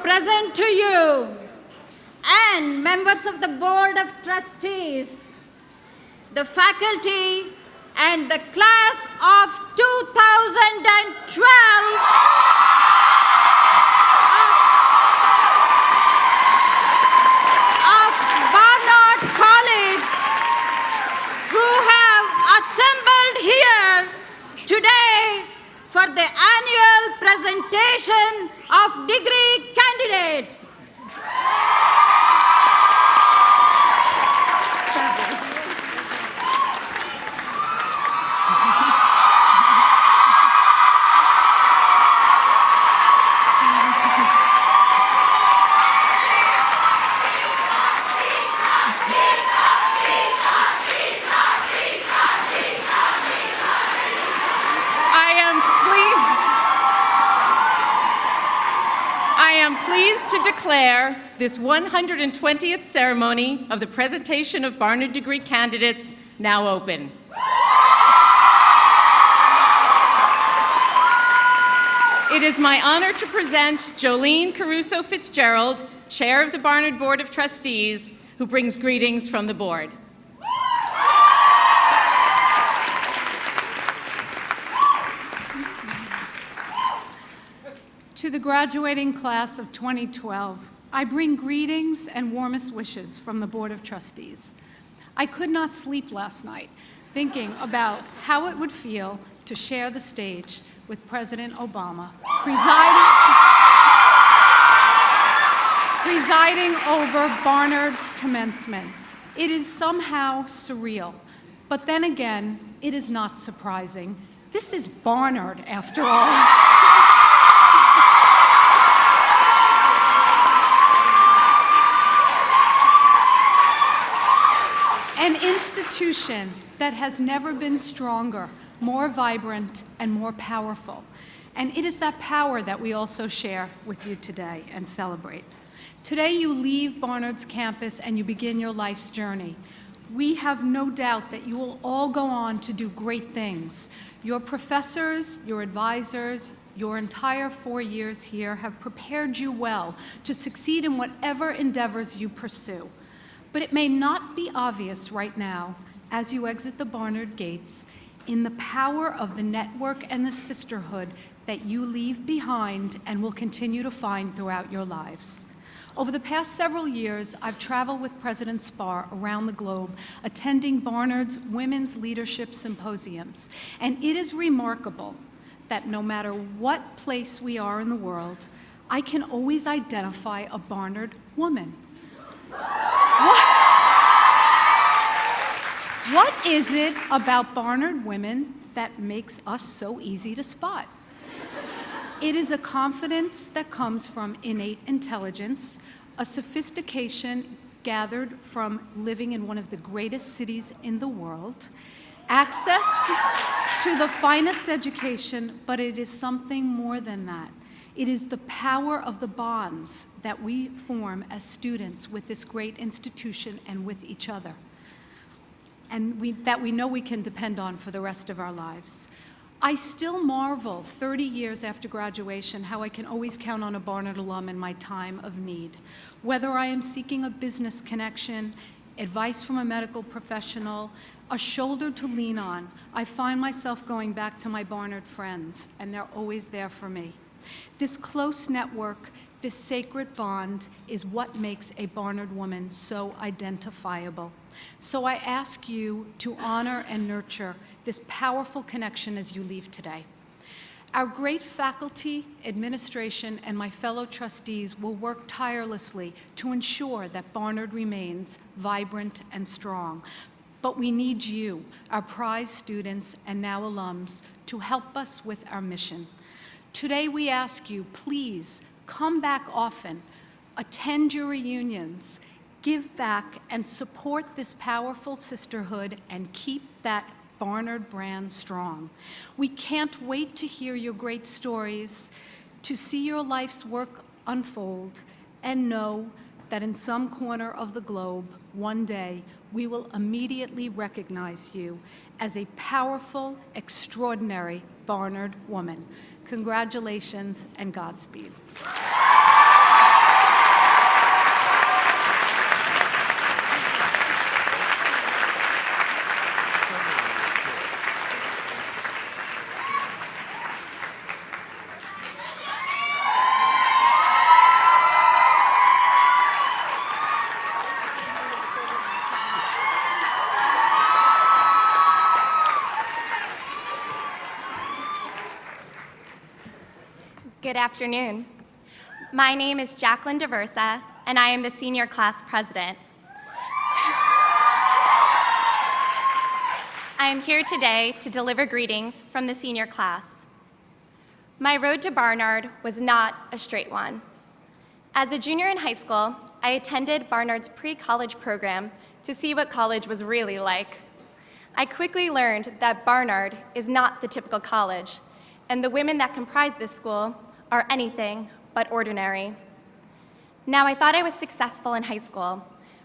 present to you and members of the Board of Trustees, the faculty, and the class of 2012 of Barnard College, who have assembled here today for the annual presentation of degree candidates. I am pleased to declare this 120th ceremony of the presentation of Barnard degree candidates now open. It is my honor to present Jolene Caruso Fitzgerald, Chair of the Barnard Board of Trustees, who brings greetings from the board. To the graduating class of 2012, I bring greetings and warmest wishes from the Board of Trustees. I could not sleep last night thinking about how it would feel to share the stage with President Obama presiding over Barnard's commencement. It is somehow surreal, but then again, it is not surprising. This is Barnard, after all. An institution that has never been stronger, more vibrant, and more powerful. And it is that power that we also share with you today and celebrate. Today you leave Barnard's campus and you begin your life's journey. We have no doubt that you will all go on to do great things. Your professors, your advisors, your entire 4 years here have prepared you well to succeed in whatever endeavors you pursue. But it may not be obvious right now, as you exit the Barnard gates, in the power of the network and the sisterhood that you leave behind and will continue to find throughout your lives. Over the past several years, I've traveled with President Spar around the globe, attending Barnard's Women's Leadership Symposiums. And it is remarkable that no matter what place we are in the world, I can always identify a Barnard woman. What is it about Barnard women that makes us so easy to spot? It is a confidence that comes from innate intelligence, a sophistication gathered from living in one of the greatest cities in the world, access to the finest education, but it is something more than that. It is the power of the bonds that we form as students with this great institution and with each other, and that we know we can depend on for the rest of our lives. I still marvel 30 years after graduation how I can always count on a Barnard alum in my time of need. Whether I am seeking a business connection, advice from a medical professional, a shoulder to lean on, I find myself going back to my Barnard friends, and they're always there for me. This close network, this sacred bond, is what makes a Barnard woman so identifiable. So I ask you to honor and nurture this powerful connection as you leave today. Our great faculty, administration, and my fellow trustees will work tirelessly to ensure that Barnard remains vibrant and strong. But we need you, our prize students and now alums, to help us with our mission. Today we ask you, please come back often, attend your reunions, give back and support this powerful sisterhood and keep that Barnard brand strong. We can't wait to hear your great stories, to see your life's work unfold, and know that in some corner of the globe, one day, we will immediately recognize you as a powerful, extraordinary Barnard woman. Congratulations and Godspeed. Good afternoon. My name is Jacqueline Diversa, and I am the senior class president. I am here today to deliver greetings from the senior class. My road to Barnard was not a straight one. As a junior in high school, I attended Barnard's pre-college program to see what college was really like. I quickly learned that Barnard is not the typical college, and the women that comprise this school are anything but ordinary. Now, I thought I was successful in high school,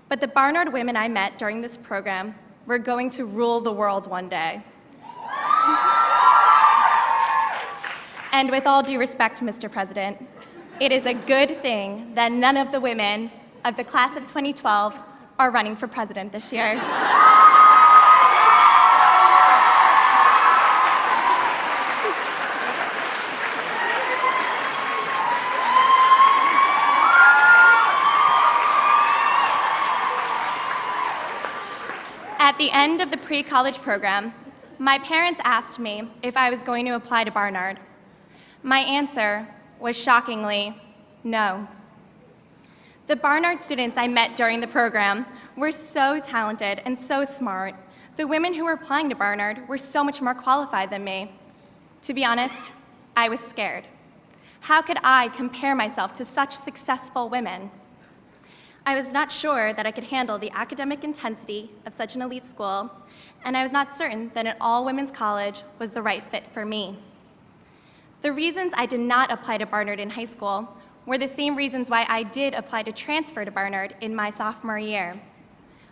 but the Barnard women I met during this program were going to rule the world one day. And with all due respect, Mr. President, it is a good thing that none of the women of the class of 2012 are running for president this year. At the end of the pre-college program, my parents asked me if I was going to apply to Barnard. My answer was shockingly, no. The Barnard students I met during the program were so talented and so smart. The women who were applying to Barnard were so much more qualified than me. To be honest, I was scared. How could I compare myself to such successful women? I was not sure that I could handle the academic intensity of such an elite school, and I was not certain that an all-women's college was the right fit for me. The reasons I did not apply to Barnard in high school were the same reasons why I did apply to transfer to Barnard in my sophomore year.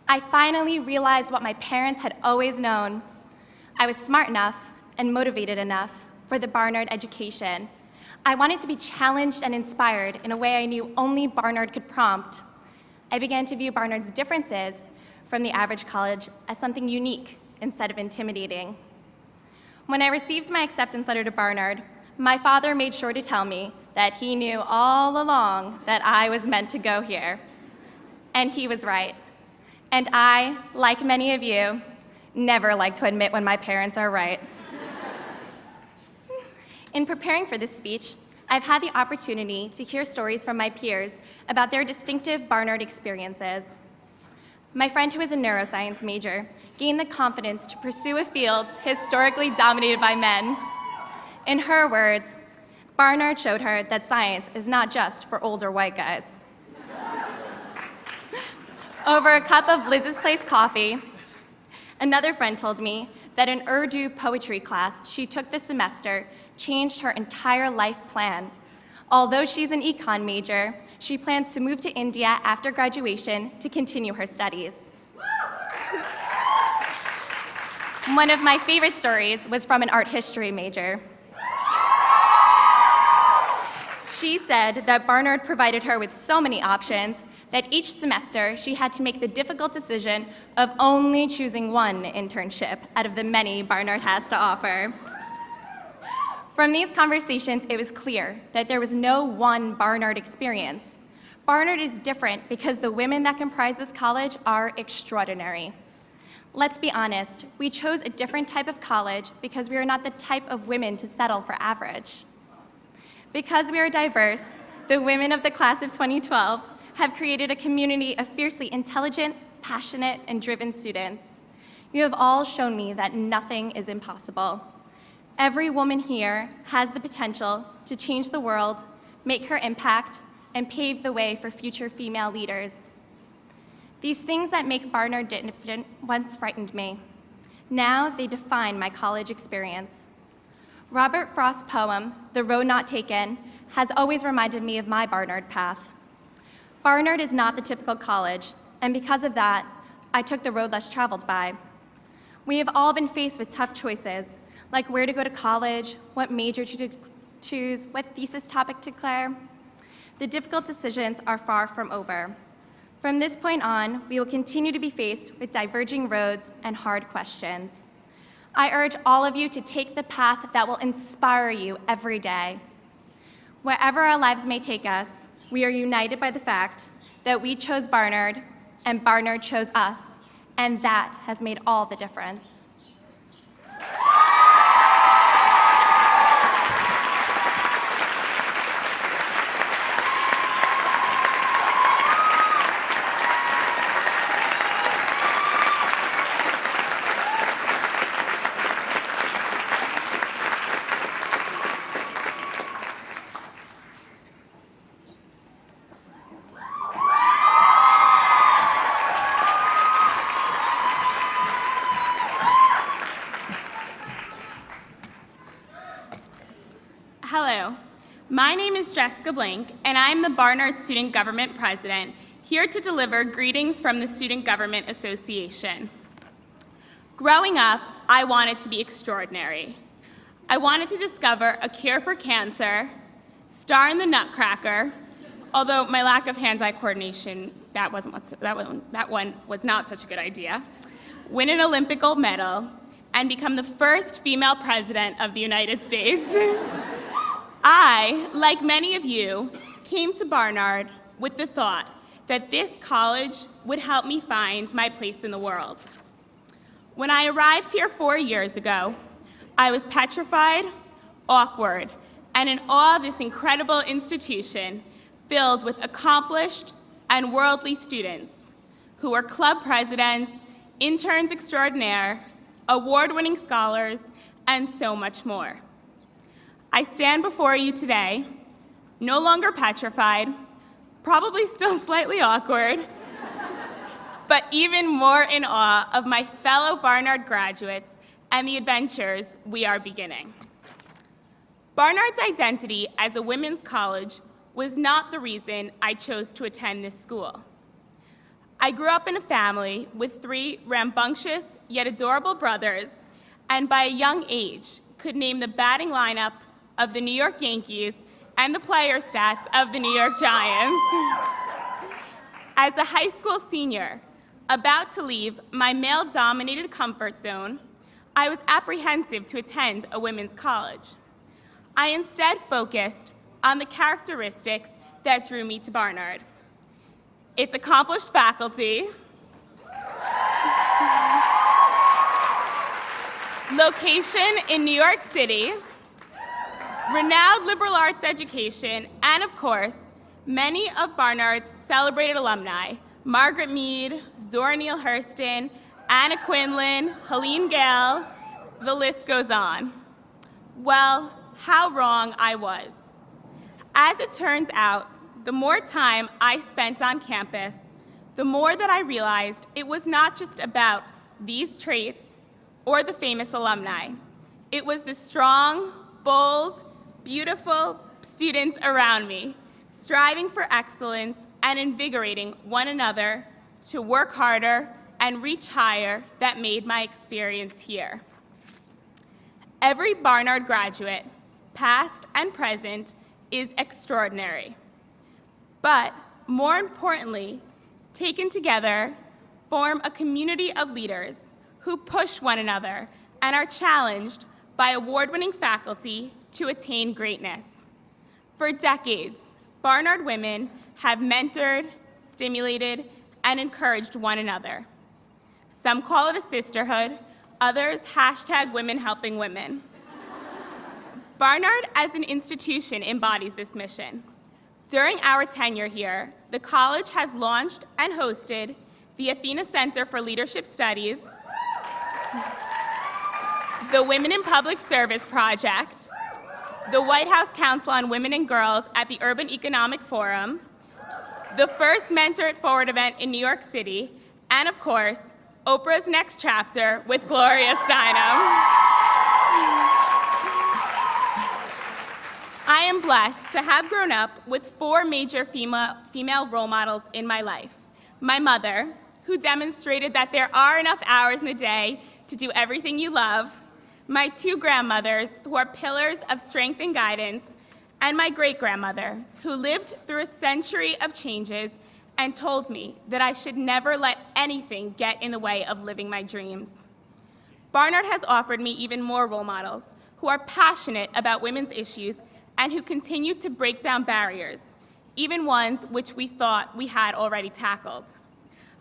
I finally realized what my parents had always known. I was smart enough and motivated enough for the Barnard education. I wanted to be challenged and inspired in a way I knew only Barnard could prompt. I began to view Barnard's differences from the average college as something unique instead of intimidating. When I received my acceptance letter to Barnard, my father made sure to tell me that he knew all along that I was meant to go here. And he was right. And I, like many of you, never like to admit when my parents are right. In preparing for this speech, I've had the opportunity to hear stories from my peers about their distinctive Barnard experiences. My friend who is a neuroscience major gained the confidence to pursue a field historically dominated by men. In her words, Barnard showed her that science is not just for older white guys. Over a cup of Liz's Place coffee, another friend told me that an Urdu poetry class she took this semester changed her entire life plan. Although she's an econ major, she plans to move to India after graduation to continue her studies. One of my favorite stories was from an art history major. She said that Barnard provided her with so many options that each semester she had to make the difficult decision of only choosing one internship out of the many Barnard has to offer. From these conversations, it was clear that there was no one Barnard experience. Barnard is different because the women that comprise this college are extraordinary. Let's be honest, we chose a different type of college because we are not the type of women to settle for average. Because we are diverse, the women of the class of 2012 have created a community of fiercely intelligent, passionate, and driven students. You have all shown me that nothing is impossible. Every woman here has the potential to change the world, make her impact, and pave the way for future female leaders. These things that make Barnard different once frightened me. Now they define my college experience. Robert Frost's poem, The Road Not Taken, has always reminded me of my Barnard path. Barnard is not the typical college, and because of that, I took the road less traveled by. We have all been faced with tough choices, like where to go to college, what major to choose, what thesis topic to declare. The difficult decisions are far from over. From this point on, we will continue to be faced with diverging roads and hard questions. I urge all of you to take the path that will inspire you every day. Wherever our lives may take us, we are united by the fact that we chose Barnard and Barnard chose us, and that has made all the difference. My name is Jessica Blank, and I'm the Barnard Student Government President, here to deliver greetings from the Student Government Association. Growing up, I wanted to be extraordinary. I wanted to discover a cure for cancer, star in the Nutcracker, although my lack of hands-eye coordination, that one was not such a good idea, win an Olympic gold medal, and become the first female president of the United States. I, like many of you, came to Barnard with the thought that this college would help me find my place in the world. When I arrived here 4 years ago, I was petrified, awkward, and in awe of this incredible institution filled with accomplished and worldly students who are club presidents, interns extraordinaire, award-winning scholars, and so much more. I stand before you today, no longer petrified, probably still slightly awkward, but even more in awe of my fellow Barnard graduates and the adventures we are beginning. Barnard's identity as a women's college was not the reason I chose to attend this school. I grew up in a family with 3 rambunctious yet adorable brothers, and by a young age could name the batting lineup of the New York Yankees and the player stats of the New York Giants. As a high school senior, about to leave my male-dominated comfort zone, I was apprehensive to attend a women's college. I instead focused on the characteristics that drew me to Barnard. Its accomplished faculty, location in New York City, renowned liberal arts education, and of course, many of Barnard's celebrated alumni, Margaret Mead, Zora Neale Hurston, Anna Quinlan, Helene Gayle, the list goes on. Well, how wrong I was. As it turns out, the more time I spent on campus, the more that I realized it was not just about these traits or the famous alumni. It was the strong, bold, beautiful students around me, striving for excellence and invigorating one another to work harder and reach higher that made my experience here. Every Barnard graduate, past and present, is extraordinary. But more importantly, taken together, form a community of leaders who push one another and are challenged by award-winning faculty to attain greatness. For decades, Barnard women have mentored, stimulated, and encouraged one another. Some call it a sisterhood, others #women helping women. Barnard as an institution embodies this mission. During our tenure here, the college has launched and hosted the Athena Center for Leadership Studies, the Women in Public Service Project, the White House Council on Women and Girls at the Urban Economic Forum, the first Mentor It Forward event in New York City, and of course, Oprah's Next Chapter with Gloria Steinem. I am blessed to have grown up with 4 major female role models in my life. My mother, who demonstrated that there are enough hours in the day to do everything you love, my 2 grandmothers, who are pillars of strength and guidance, and my great-grandmother, who lived through a century of changes and told me that I should never let anything get in the way of living my dreams. Barnard has offered me even more role models who are passionate about women's issues and who continue to break down barriers, even ones which we thought we had already tackled.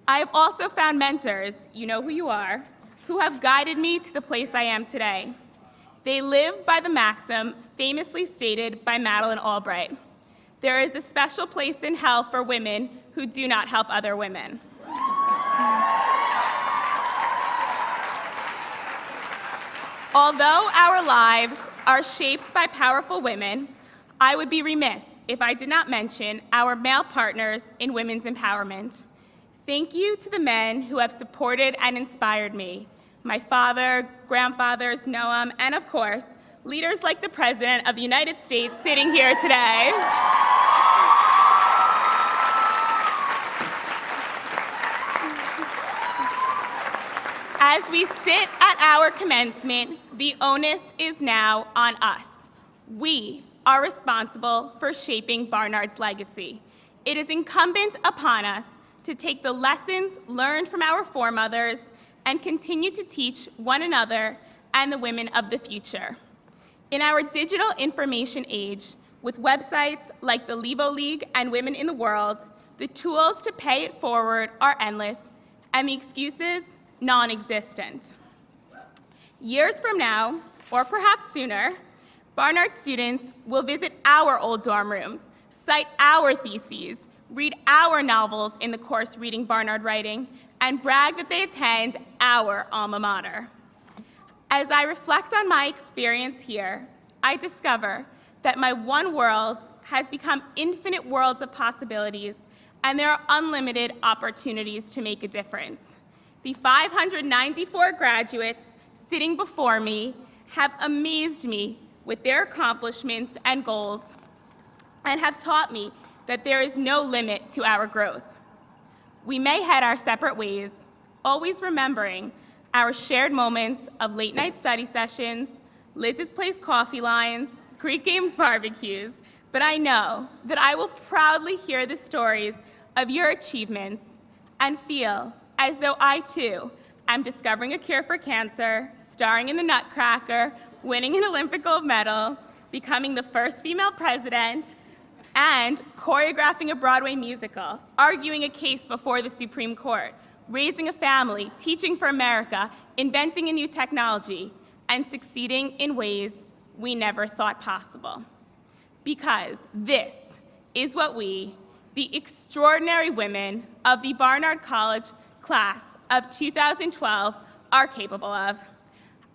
I have also found mentors, you know who you are, who have guided me to the place I am today. They live by the maxim famously stated by Madeleine Albright: there is a special place in hell for women who do not help other women. Although our lives are shaped by powerful women, I would be remiss if I did not mention our male partners in women's empowerment. Thank you to the men who have supported and inspired me, my father, grandfathers, Noam, and of course, leaders like the President of the United States sitting here today. As we sit at our commencement, the onus is now on us. We are responsible for shaping Barnard's legacy. It is incumbent upon us to take the lessons learned from our foremothers and continue to teach one another and the women of the future. In our digital information age, with websites like the Levo League and Women in the World, the tools to pay it forward are endless, and the excuses non-existent. Years from now, or perhaps sooner, Barnard students will visit our old dorm rooms, cite our theses, read our novels in the course Reading Barnard Writing, and brag that they attend our alma mater. As I reflect on my experience here, I discover that my one world has become infinite worlds of possibilities, and there are unlimited opportunities to make a difference. The 594 graduates sitting before me have amazed me with their accomplishments and goals, and have taught me that there is no limit to our growth. We may head our separate ways, always remembering our shared moments of late night study sessions, Liz's Place coffee lines, Creek Games barbecues, but I know that I will proudly hear the stories of your achievements and feel as though I too am discovering a cure for cancer, starring in the Nutcracker, winning an Olympic gold medal, becoming the first female president, and choreographing a Broadway musical, arguing a case before the Supreme Court, raising a family, teaching for America, inventing a new technology, and succeeding in ways we never thought possible. Because this is what we, the extraordinary women of the Barnard College Class of 2012, are capable of.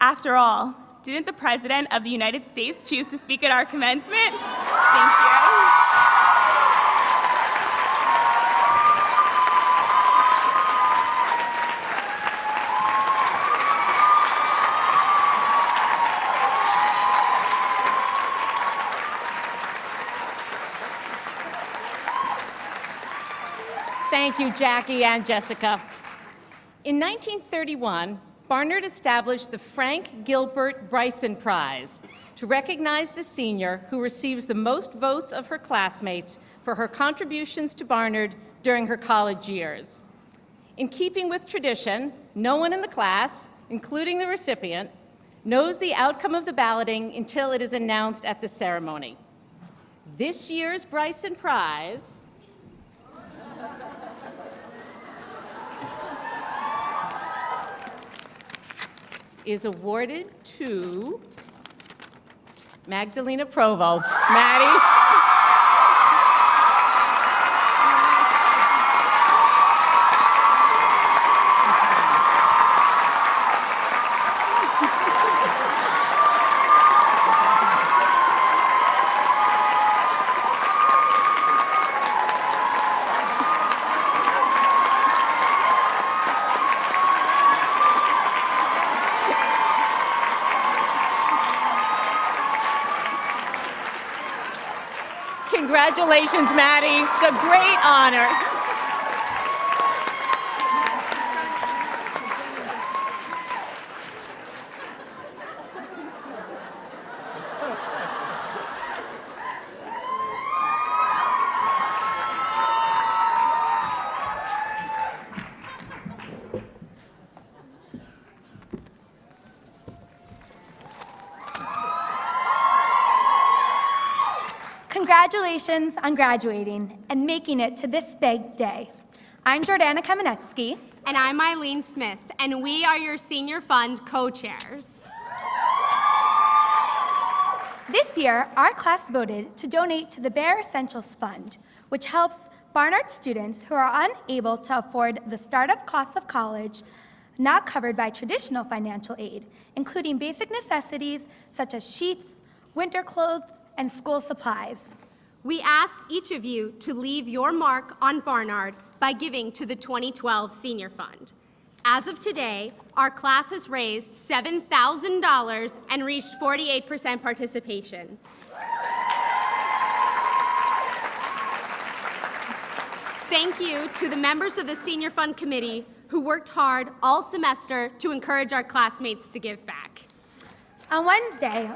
After all, didn't the President of the United States choose to speak at our commencement? Thank you. Thank you, Jackie and Jessica. In 1931, Barnard established the Frank Gilbert Bryson Prize to recognize the senior who receives the most votes of her classmates for her contributions to Barnard during her college years. In keeping with tradition, no one in the class, including the recipient, knows the outcome of the balloting until it is announced at the ceremony. This year's Bryson Prize is awarded to Magdalena Provo. Maddie? Congratulations, Maddie. It's a great honor. Congratulations on graduating and making it to this big day. I'm Jordana Kamenetsky. And I'm Eileen Smith, and we are your Senior Fund co-chairs. This year, our class voted to donate to the Bare Essentials Fund, which helps Barnard students who are unable to afford the startup costs of college not covered by traditional financial aid, including basic necessities such as sheets, winter clothes, and school supplies. We ask each of you to leave your mark on Barnard by giving to the 2012 Senior Fund. As of today, our class has raised $7,000 and reached 48% participation. Thank you to the members of the Senior Fund Committee who worked hard all semester to encourage our classmates to give back. On Wednesday,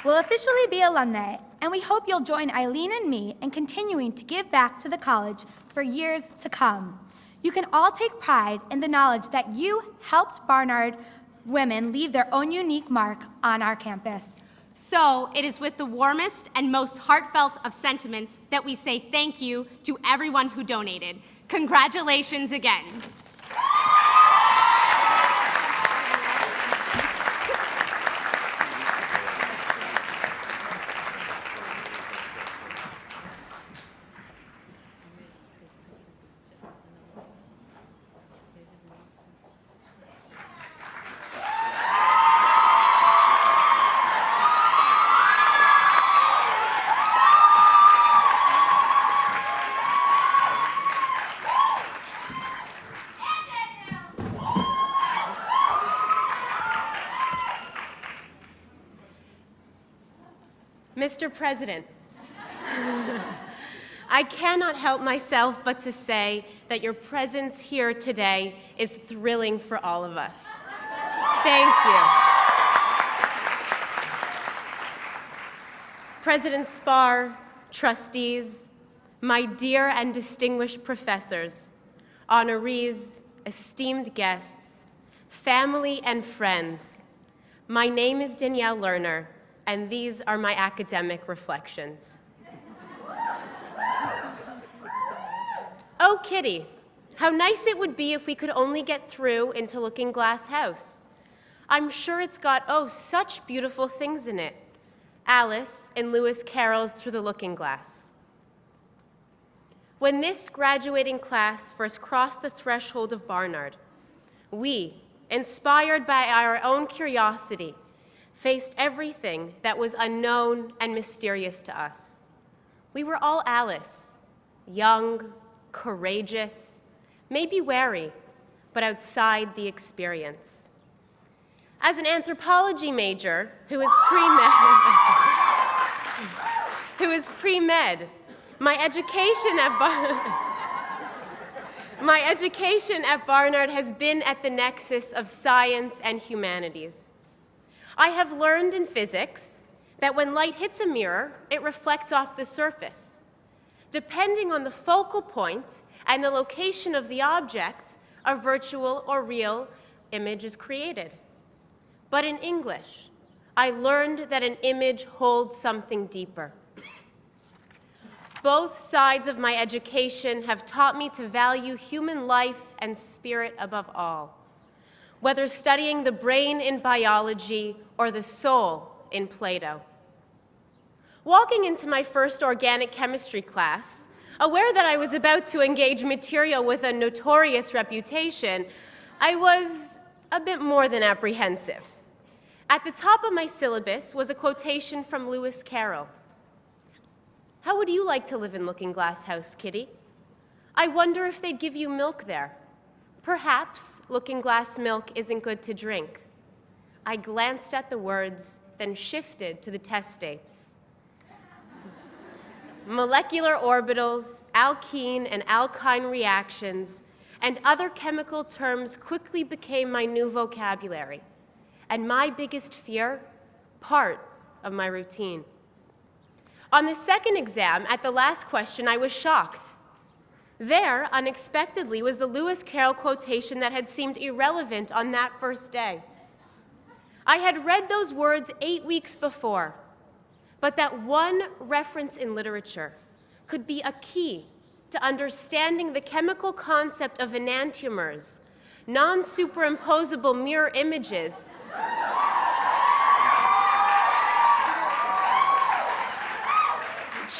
we'll officially be alumni, and we hope you'll join Eileen and me in continuing to give back to the college for years to come. You can all take pride in the knowledge that you helped Barnard women leave their own unique mark on our campus. So it is with the warmest and most heartfelt of sentiments that we say thank you to everyone who donated. Congratulations again. Mr. President, I cannot help myself but to say that your presence here today is thrilling for all of us. Thank you. President Spar, trustees, my dear and distinguished professors, honorees, esteemed guests, family and friends, my name is Danielle Lerner, and these are my academic reflections. Oh, Kitty, how nice it would be if we could only get through into Looking Glass House. I'm sure it's got, oh, such beautiful things in it. Alice in Lewis Carroll's Through the Looking Glass. When this graduating class first crossed the threshold of Barnard, we, inspired by our own curiosity, faced everything that was unknown and mysterious to us. We were all Alice, young, courageous, maybe wary, but outside the experience. As an anthropology major who is pre-med, my education at Barnard has been at the nexus of science and humanities. I have learned in physics that when light hits a mirror, it reflects off the surface. Depending on the focal point and the location of the object, a virtual or real image is created. But in English, I learned that an image holds something deeper. Both sides of my education have taught me to value human life and spirit above all, whether studying the brain in biology or the soul in Plato. Walking into my first organic chemistry class, aware that I was about to engage material with a notorious reputation, I was a bit more than apprehensive. At the top of my syllabus was a quotation from Lewis Carroll. How would you like to live in Looking Glass House, Kitty? I wonder if they'd give you milk there. Perhaps Looking Glass milk isn't good to drink. I glanced at the words, then shifted to the test states. Molecular orbitals, alkene and alkyne reactions, and other chemical terms quickly became my new vocabulary, and my biggest fear, part of my routine. On the second exam, at the last question, I was shocked. There, unexpectedly, was the Lewis Carroll quotation that had seemed irrelevant on that first day. I had read those words 8 weeks before, but that one reference in literature could be a key to understanding the chemical concept of enantiomers, non-superimposable mirror images,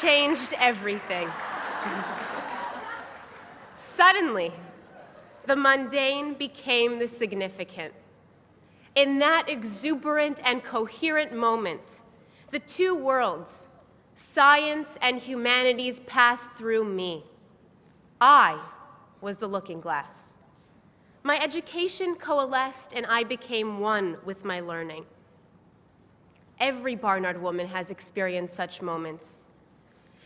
changed everything. Suddenly, the mundane became the significant. In that exuberant and coherent moment, the two worlds, science and humanities, passed through me. I was the looking glass. My education coalesced and I became one with my learning. Every Barnard woman has experienced such moments,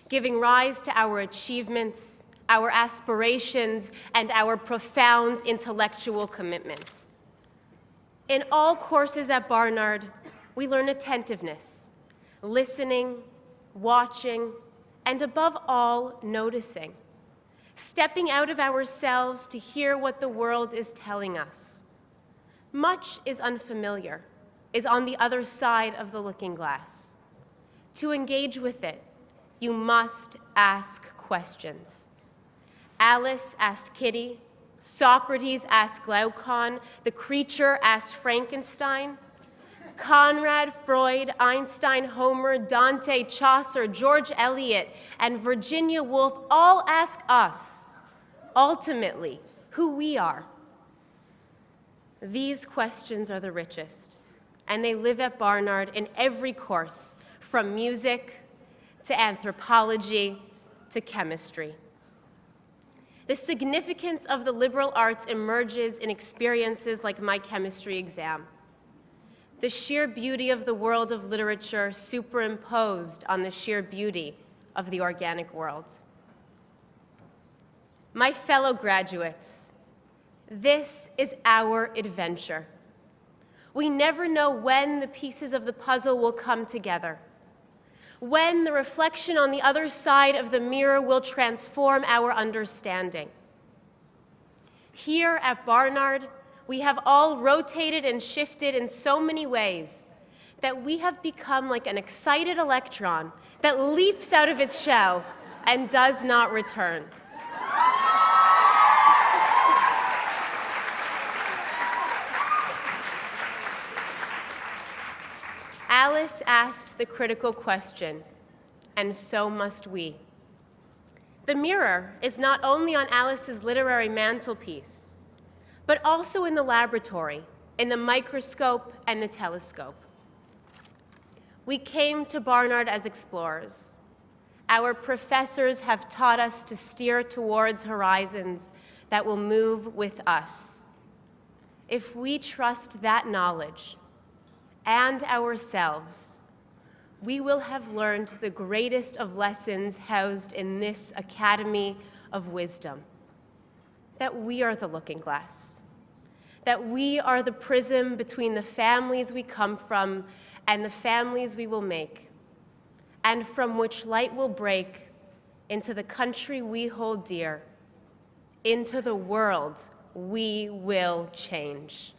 giving rise to our achievements, our aspirations, and our profound intellectual commitments. In all courses at Barnard, we learn attentiveness, listening, watching, and above all, noticing, stepping out of ourselves to hear what the world is telling us. Much is unfamiliar, is on the other side of the looking glass. To engage with it, you must ask questions. Alice asked Kitty, Socrates asked Glaucon, the creature asked Frankenstein. Conrad, Freud, Einstein, Homer, Dante, Chaucer, George Eliot, and Virginia Woolf all ask us, ultimately, who we are. These questions are the richest, and they live at Barnard in every course, from music to anthropology to chemistry. The significance of the liberal arts emerges in experiences like my chemistry exam. The sheer beauty of the world of literature superimposed on the sheer beauty of the organic world. My fellow graduates, this is our adventure. We never know when the pieces of the puzzle will come together, when the reflection on the other side of the mirror will transform our understanding. Here at Barnard, we have all rotated and shifted in so many ways that we have become like an excited electron that leaps out of its shell and does not return. Alice asked the critical question, and so must we. The mirror is not only on Alice's literary mantelpiece, but also in the laboratory, in the microscope and the telescope. We came to Barnard as explorers. Our professors have taught us to steer towards horizons that will move with us. If we trust that knowledge and ourselves, we will have learned the greatest of lessons housed in this Academy of Wisdom, that we are the looking glass, that we are the prism between the families we come from and the families we will make, and from which light will break into the country we hold dear, into the world we will change.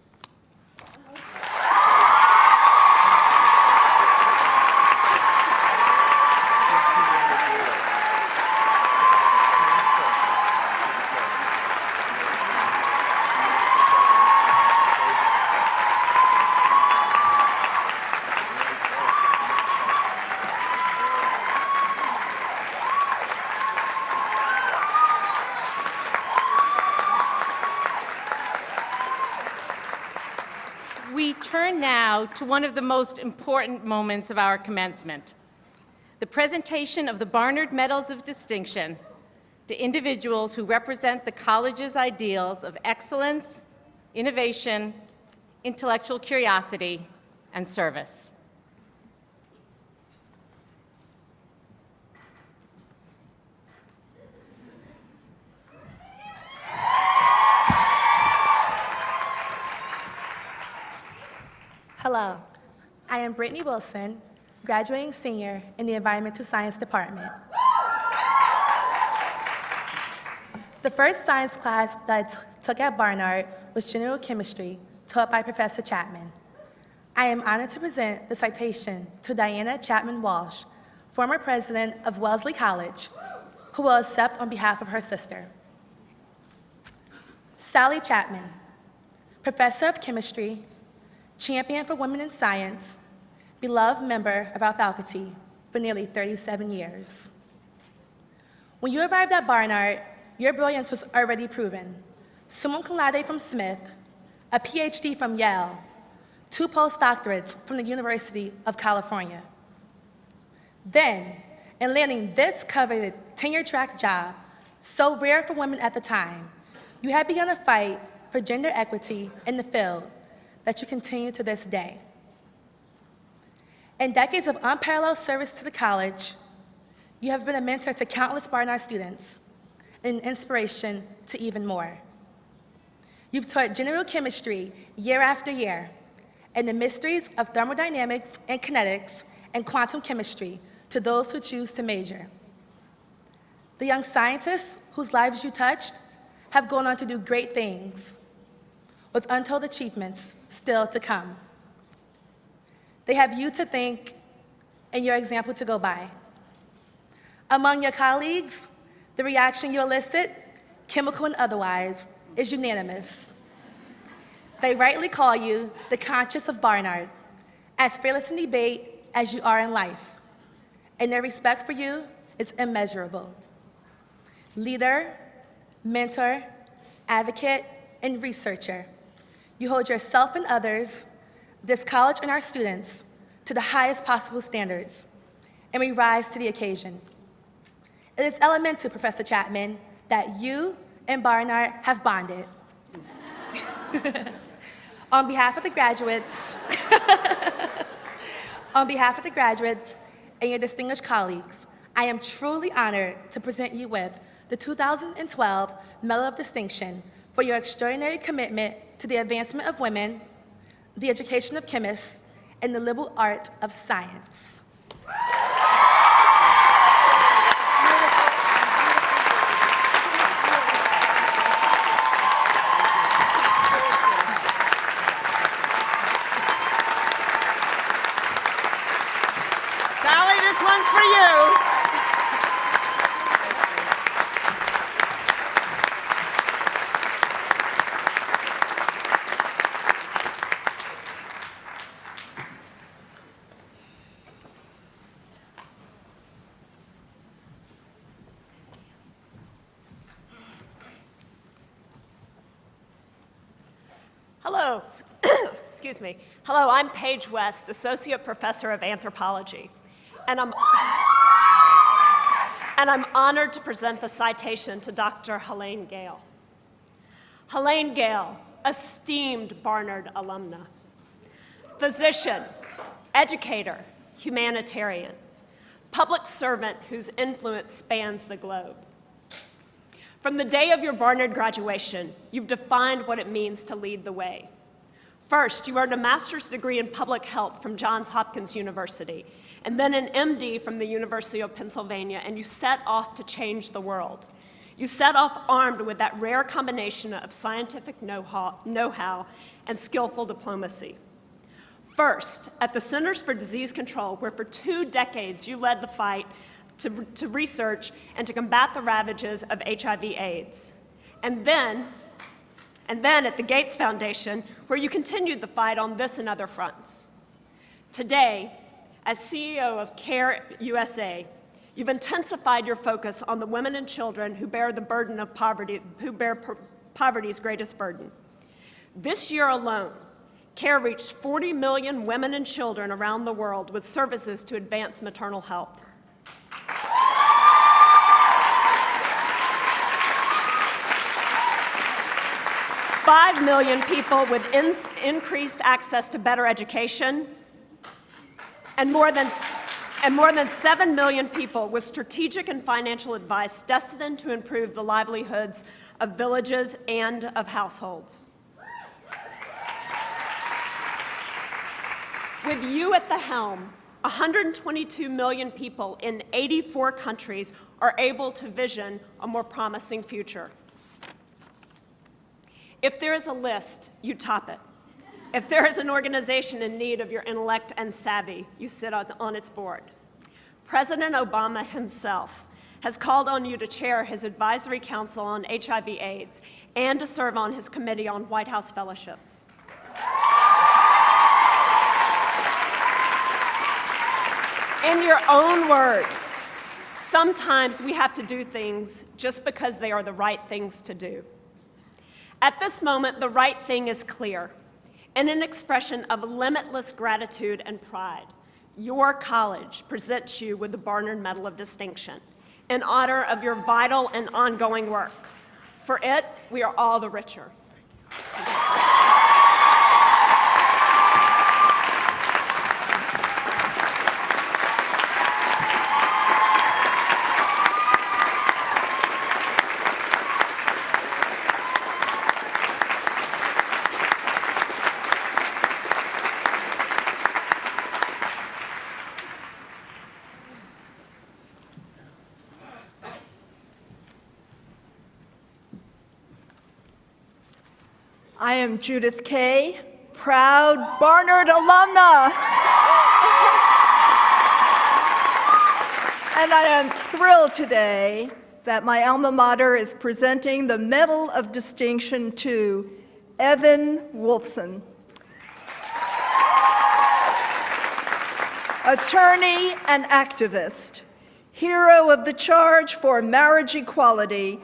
We turn now to one of the most important moments of our commencement, the presentation of the Barnard Medals of Distinction to individuals who represent the college's ideals of excellence, innovation, intellectual curiosity, and service. Hello, I am Brittany Wilson, graduating senior in the Environmental Science Department. The first science class that I took at Barnard was General Chemistry, taught by Professor Chapman. I am honored to present the citation to Diana Chapman Walsh, former president of Wellesley College, who will accept on behalf of her sister. Sally Chapman, professor of chemistry, champion for women in science, beloved member of our faculty for nearly 37 years. When you arrived at Barnard, your brilliance was already proven. Summa cum laude from Smith, a PhD from Yale, 2 postdoctorates from the University of California. Then, in landing this coveted tenure-track job, so rare for women at the time, you had begun a fight for gender equity in the field that you continue to this day. In decades of unparalleled service to the college, you have been a mentor to countless Barnard students and an inspiration to even more. You've taught general chemistry year after year and the mysteries of thermodynamics and kinetics and quantum chemistry to those who choose to major. The young scientists whose lives you touched have gone on to do great things, with untold achievements still to come. They have you to thank and your example to go by. Among your colleagues, the reaction you elicit, chemical and otherwise, is unanimous. They rightly call you the conscience of Barnard, as fearless in debate as you are in life, and their respect for you is immeasurable. Leader, mentor, advocate, and researcher, you hold yourself and others, this college and our students, to the highest possible standards, and we rise to the occasion. It is elemental, Professor Chapman, that you and Barnard have bonded. On behalf of the graduates, and your distinguished colleagues, I am truly honored to present you with the 2012 Medal of Distinction for your extraordinary commitment to the advancement of women, the education of chemists, and the liberal art of science. Sally, this one's for you. Hello. Excuse me. Hello, I'm Paige West, Associate Professor of Anthropology, and I'm honored to present the citation to Dr. Helene Gale. Helene Gale, esteemed Barnard alumna, physician, educator, humanitarian, public servant whose influence spans the globe. From the day of your Barnard graduation, you've defined what it means to lead the way. First, you earned a master's degree in public health from Johns Hopkins University, and then an MD from the University of Pennsylvania, and you set off to change the world. You set off armed with that rare combination of scientific know-how and skillful diplomacy. First, at the Centers for Disease Control, where for 2 decades you led the fight to research and to combat the ravages of HIV/AIDS. And then at the Gates Foundation, where you continued the fight on this and other fronts. Today, as CEO of CARE USA, you've intensified your focus on the women and children who bear the burden of poverty, poverty's greatest burden. This year alone, CARE reached 40 million women and children around the world with services to advance maternal health. 5 million people with increased access to better education, and more than 7 million people with strategic and financial advice destined to improve the livelihoods of villages and of households. With you at the helm, 122 million people in 84 countries are able to vision a more promising future. If there is a list, you top it. If there is an organization in need of your intellect and savvy, you sit on its board. President Obama himself has called on you to chair his advisory council on HIV/AIDS and to serve on his committee on White House fellowships. In your own words, sometimes we have to do things just because they are the right things to do. At this moment, the right thing is clear. In an expression of limitless gratitude and pride, your college presents you with the Barnard Medal of Distinction in honor of your vital and ongoing work. For it, we are all the richer. I am Judith Kay, proud Barnard alumna. And I am thrilled today that my alma mater is presenting the Medal of Distinction to Evan Wolfson, attorney and activist, hero of the charge for marriage equality,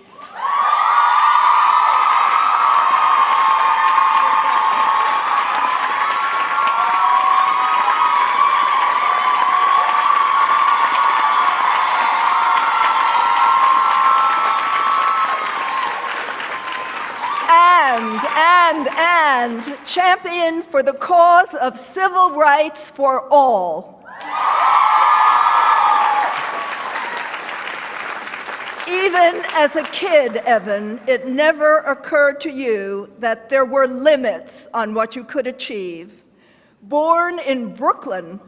and champion for the cause of civil rights for all. Even as a kid, Evan, it never occurred to you that there were limits on what you could achieve. Born in Brooklyn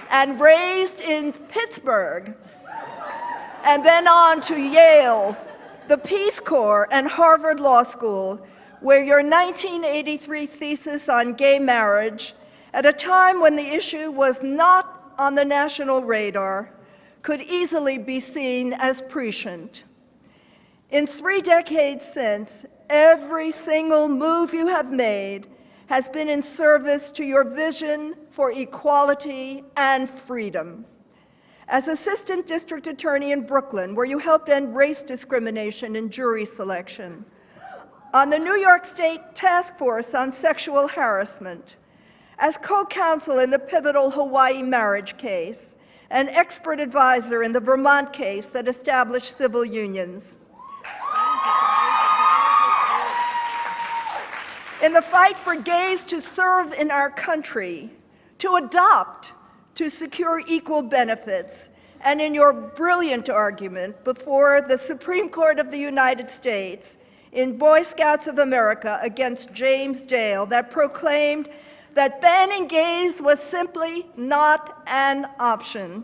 and raised in Pittsburgh, and then on to Yale, the Peace Corps, and Harvard Law School, where your 1983 thesis on gay marriage, at a time when the issue was not on the national radar, could easily be seen as prescient. In 3 decades since, every single move you have made has been in service to your vision for equality and freedom. As Assistant District Attorney in Brooklyn, where you helped end race discrimination in jury selection, on the New York State Task Force on Sexual Harassment, as co-counsel in the pivotal Hawaii marriage case, an expert advisor in the Vermont case that established civil unions. In the fight for gays to serve in our country, to adopt, to secure equal benefits, and in your brilliant argument before the Supreme Court of the United States in Boy Scouts of America against James Dale that proclaimed that banning gays was simply not an option.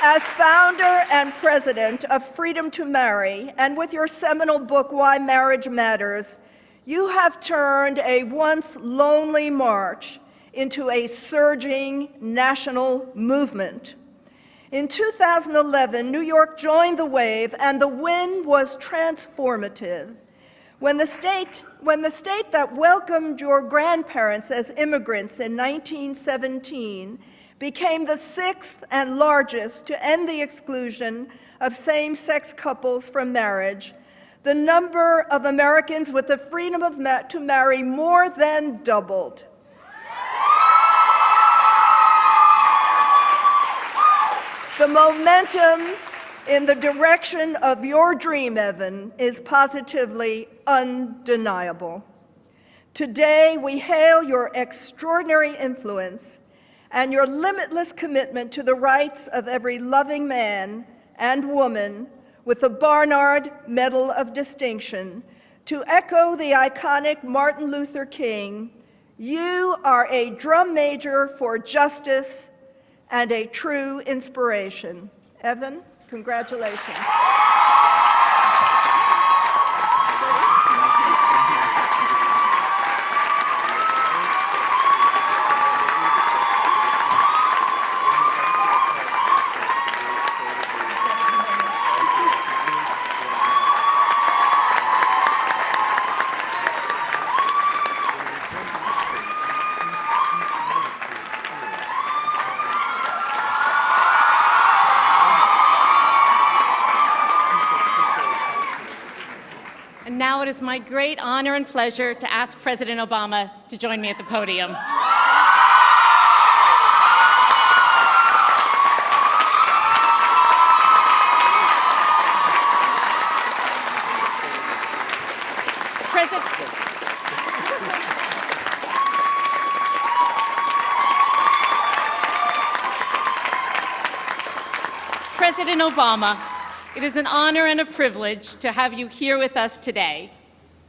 As founder and president of Freedom to Marry, and with your seminal book, Why Marriage Matters, you have turned a once lonely march into a surging national movement. In 2011, New York joined the wave, and the win was transformative. When the state that welcomed your grandparents as immigrants in 1917 became the 6th and largest to end the exclusion of same-sex couples from marriage, the number of Americans with the freedom to marry more than doubled. The momentum in the direction of your dream, Evan, is positively undeniable. Today, we hail your extraordinary influence and your limitless commitment to the rights of every loving man and woman with the Barnard Medal of Distinction. To echo the iconic Martin Luther King, you are a drum major for justice and a true inspiration. Evan, congratulations. And now it is my great honor and pleasure to ask President Obama to join me at the podium. President Obama, it is an honor and a privilege to have you here with us today.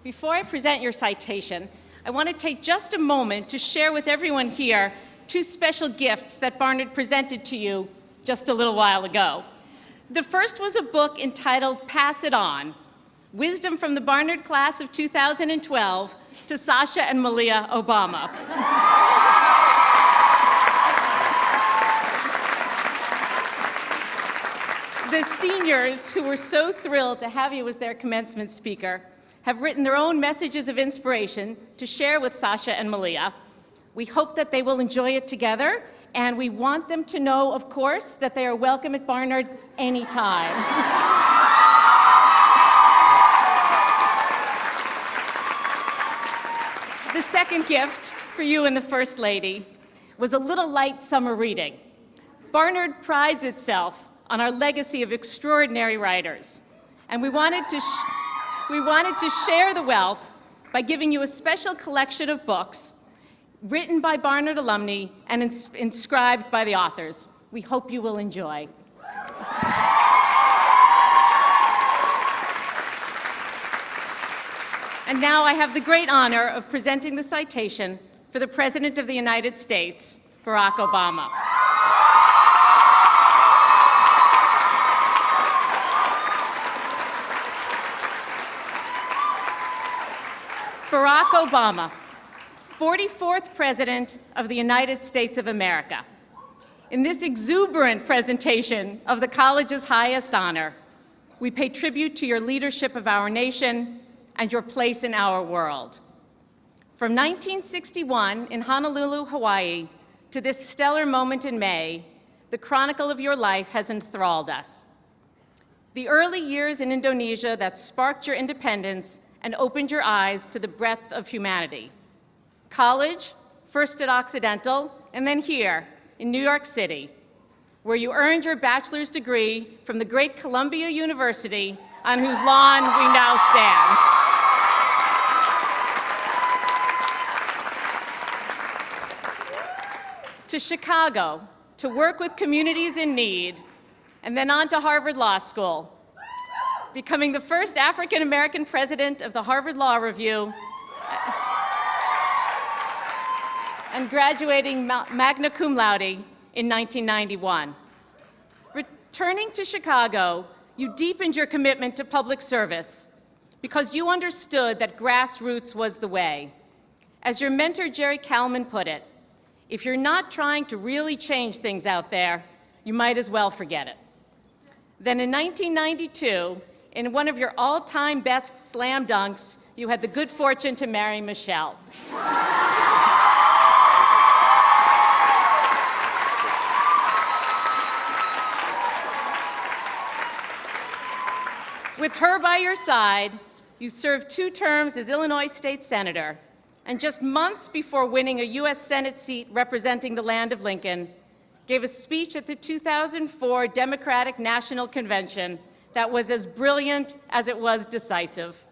Before I present your citation, I want to take just a moment to share with everyone here two special gifts that Barnard presented to you just a little while ago. The first was a book entitled Pass It On, Wisdom from the Barnard Class of 2012 to Sasha and Malia Obama. The seniors, who were so thrilled to have you as their commencement speaker, have written their own messages of inspiration to share with Sasha and Malia. We hope that they will enjoy it together, and we want them to know, of course, that they are welcome at Barnard anytime. The second gift for you and the First Lady was a little light summer reading. Barnard prides itself on our legacy of extraordinary writers, and we wanted to share the wealth by giving you a special collection of books written by Barnard alumni and inscribed by the authors. We hope you will enjoy. And now I have the great honor of presenting the citation for the President of the United States, Barack Obama. Barack Obama, 44th President of the United States of America. In this exuberant presentation of the college's highest honor, we pay tribute to your leadership of our nation and your place in our world. From 1961 in Honolulu, Hawaii, to this stellar moment in May, the chronicle of your life has enthralled us. The early years in Indonesia that sparked your independence and opened your eyes to the breadth of humanity. College, first at Occidental, and then here in New York City, where you earned your bachelor's degree from the great Columbia University, on whose lawn we now stand. To Chicago, to work with communities in need, and then on to Harvard Law School, becoming the first African-American president of the Harvard Law Review, and graduating magna cum laude in 1991. Returning to Chicago, you deepened your commitment to public service because you understood that grassroots was the way. As your mentor, Jerry Kalman, put it, if you're not trying to really change things out there, you might as well forget it. Then in 1992, in one of your all-time best slam dunks, you had the good fortune to marry Michelle. With her by your side, you served 2 terms as Illinois State Senator, and just months before winning a U.S. Senate seat representing the land of Lincoln, gave a speech at the 2004 Democratic National Convention that was as brilliant as it was decisive.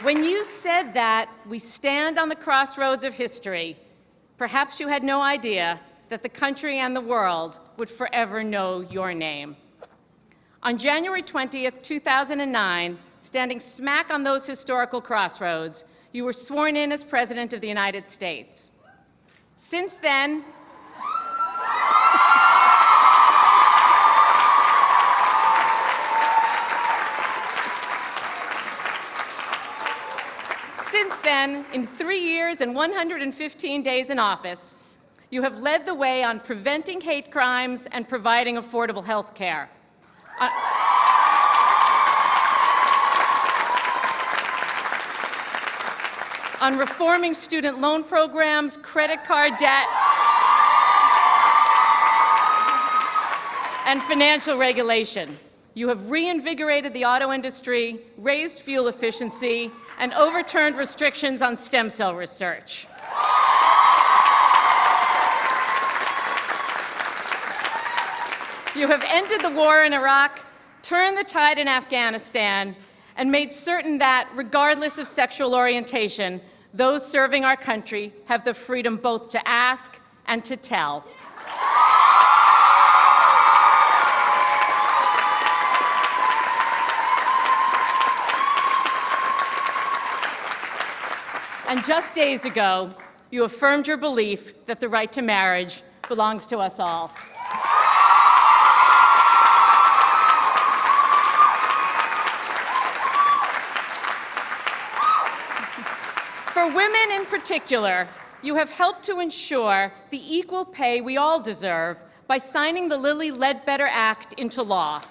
When you said that we stand on the crossroads of history, perhaps you had no idea that the country and the world would forever know your name. On January 20th, 2009, standing smack on those historical crossroads, you were sworn in as President of the United States. Since then, in 3 years and 115 days in office, you have led the way on preventing hate crimes and providing affordable health care. On reforming student loan programs, credit card debt, and financial regulation. You have reinvigorated the auto industry, raised fuel efficiency, and overturned restrictions on stem cell research. You have ended the war in Iraq, turned the tide in Afghanistan, and made certain that, regardless of sexual orientation, those serving our country have the freedom both to ask and to tell. And just days ago, you affirmed your belief that the right to marriage belongs to us all. For women in particular, you have helped to ensure the equal pay we all deserve by signing the Lilly Ledbetter Act into law.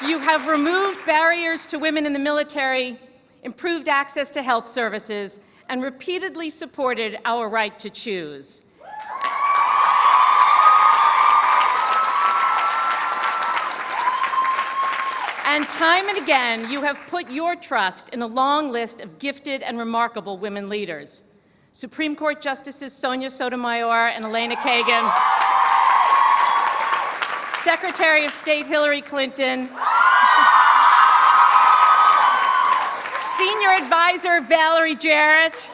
You have removed barriers to women in the military, improved access to health services, and repeatedly supported our right to choose. And time and again, you have put your trust in a long list of gifted and remarkable women leaders. Supreme Court Justices Sonia Sotomayor and Elena Kagan, Secretary of State Hillary Clinton, Senior Advisor Valerie Jarrett,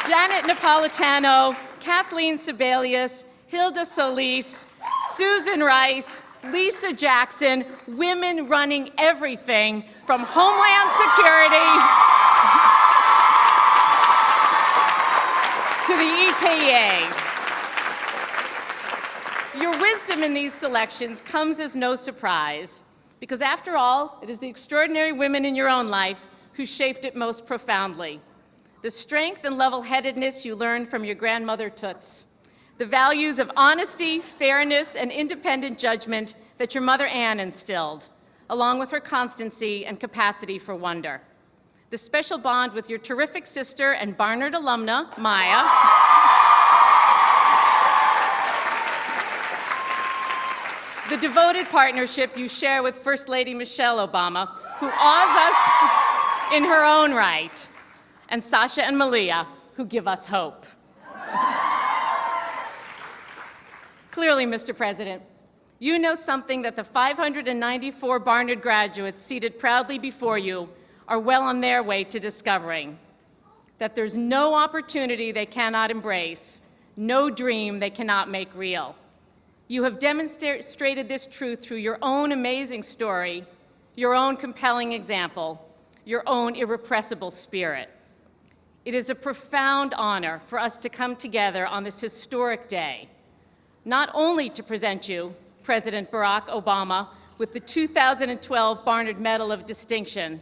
Janet Napolitano, Kathleen Sebelius, Hilda Solis, Susan Rice, Lisa Jackson, women running everything from Homeland Security to the EPA. Your wisdom in these selections comes as no surprise, because after all, it is the extraordinary women in your own life who shaped it most profoundly. The strength and level-headedness you learned from your grandmother Toots, the values of honesty, fairness, and independent judgment that your mother Anne instilled, along with her constancy and capacity for wonder. The special bond with your terrific sister and Barnard alumna, Maya, the devoted partnership you share with First Lady Michelle Obama, who awes us in her own right, and Sasha and Malia, who give us hope. Clearly, Mr. President, you know something that the 594 Barnard graduates seated proudly before you are well on their way to discovering: that there's no opportunity they cannot embrace, no dream they cannot make real. You have demonstrated this truth through your own amazing story, your own compelling example, your own irrepressible spirit. It is a profound honor for us to come together on this historic day, not only to present you, President Barack Obama, with the 2012 Barnard Medal of Distinction,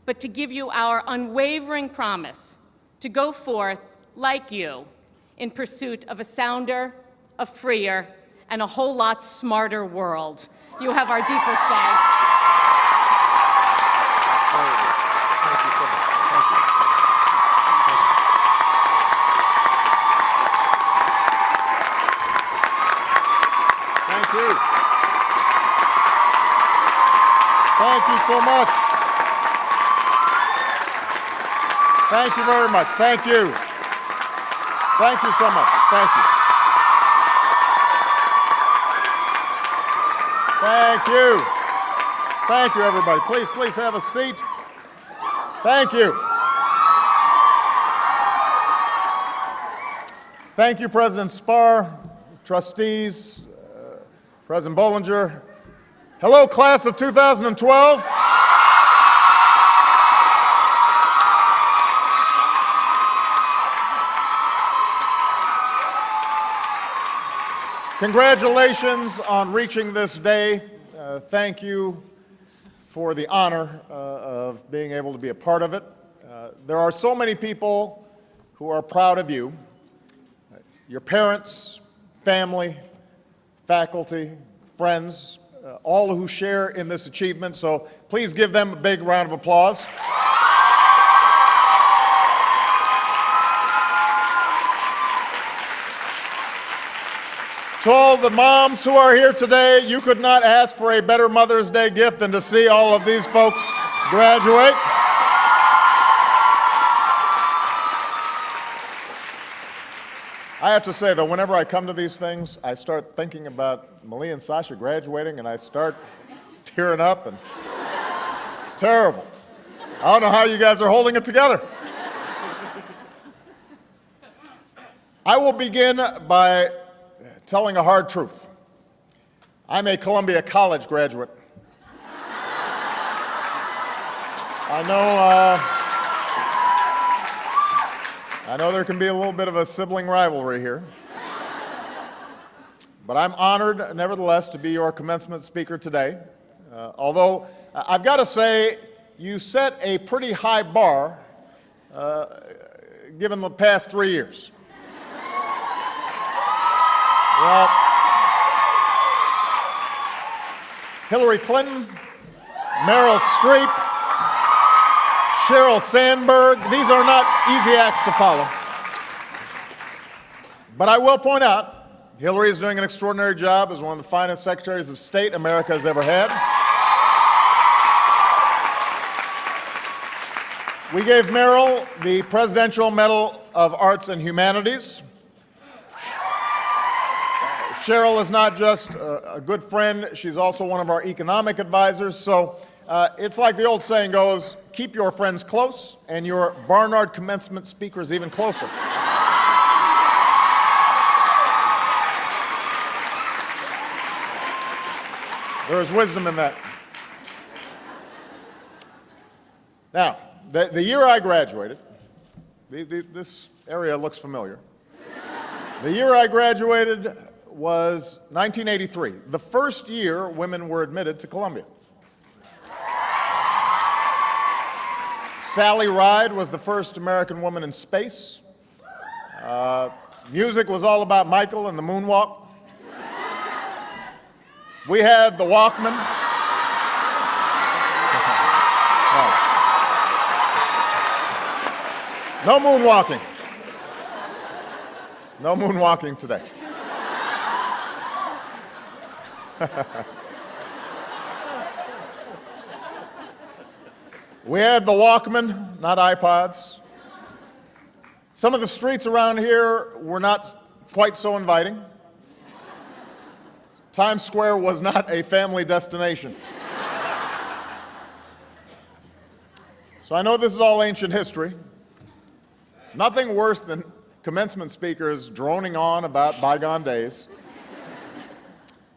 but to give you our unwavering promise to go forth, like you, in pursuit of a sounder, a freer, and a whole lot smarter world. You have our deepest thanks. Thank you. Thank you so much. Thank you very much. Thank you. Thank you so much. Thank you. Thank you. Thank you, everybody. Please have a seat. Thank you. Thank you, President Spar, trustees, President Bollinger. Hello, class of 2012. Congratulations on reaching this day. Thank you for the honor of being able to be a part of it. There are so many people who are proud of you. Your parents, family, faculty, friends, all who share in this achievement. So please give them a big round of applause. To all the moms who are here today, you could not ask for a better Mother's Day gift than to see all of these folks graduate. I have to say, though, whenever I come to these things, I start thinking about Malia and Sasha graduating, and I start tearing up, and it's terrible. I don't know how you guys are holding it together. I will begin by telling a hard truth. I'm a Columbia College graduate. I know there can be a little bit of a sibling rivalry here. But I'm honored, nevertheless, to be your commencement speaker today. Although, I've got to say, you set a pretty high bar given the past 3 years. Well, Hillary Clinton, Meryl Streep, Sheryl Sandberg, these are not easy acts to follow. But I will point out, Hillary is doing an extraordinary job as one of the finest secretaries of state America has ever had. We gave Meryl the Presidential Medal of Arts and Humanities. Sheryl is not just a good friend, she's also one of our economic advisors. So it's like the old saying goes, keep your friends close and your Barnard commencement speakers even closer. There is wisdom in that. Now, the year I graduated, this area looks familiar. The year I graduated was 1983, the first year women were admitted to Columbia. Sally Ride was the first American woman in space. Music was all about Michael and the moonwalk. We had the Walkman. No moonwalking. No moonwalking today. We had the Walkman, not iPods. Some of the streets around here were not quite so inviting. Times Square was not a family destination. So I know this is all ancient history. Nothing worse than commencement speakers droning on about bygone days.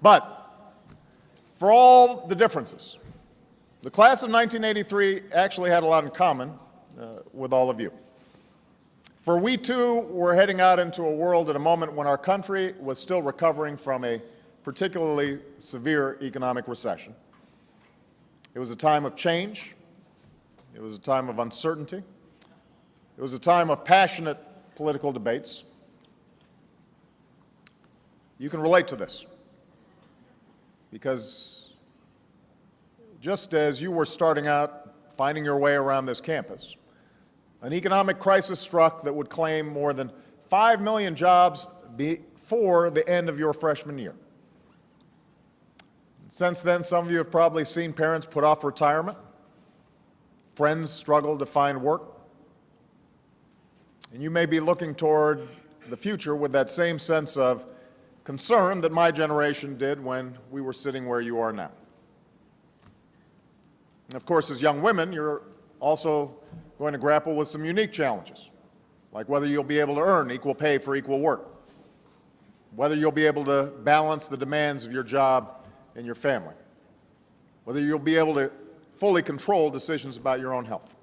But for all the differences, the class of 1983 actually had a lot in common with all of you. For we too were heading out into a world at a moment when our country was still recovering from a particularly severe economic recession. It was a time of change. It was a time of uncertainty. It was a time of passionate political debates. You can relate to this because just as you were starting out, finding your way around this campus, an economic crisis struck that would claim more than 5 million jobs before the end of your freshman year. Since then, some of you have probably seen parents put off retirement, friends struggle to find work, and you may be looking toward the future with that same sense of concern that my generation did when we were sitting where you are now. And of course, as young women, you're also going to grapple with some unique challenges, like whether you'll be able to earn equal pay for equal work, whether you'll be able to balance the demands of your job and your family, whether you'll be able to fully control decisions about your own health.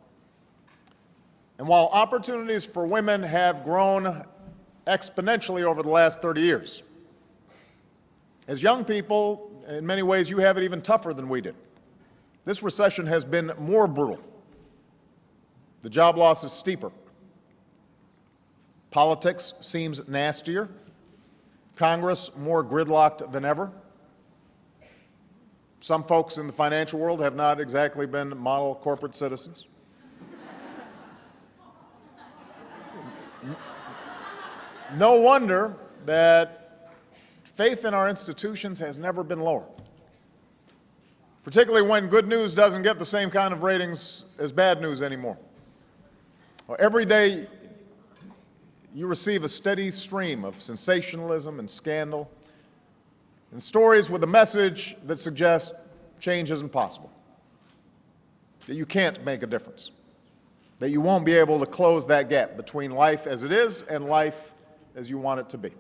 And while opportunities for women have grown exponentially over the last 30 years, as young people, in many ways, you have it even tougher than we did. This recession has been more brutal. The job loss is steeper. Politics seems nastier. Congress more gridlocked than ever. Some folks in the financial world have not exactly been model corporate citizens. No wonder that faith in our institutions has never been lower, particularly when good news doesn't get the same kind of ratings as bad news anymore. Well, every day you receive a steady stream of sensationalism and scandal and stories with a message that suggests change isn't possible. that you can't make a difference, that you won't be able to close that gap between life as it is and life as you want it to be.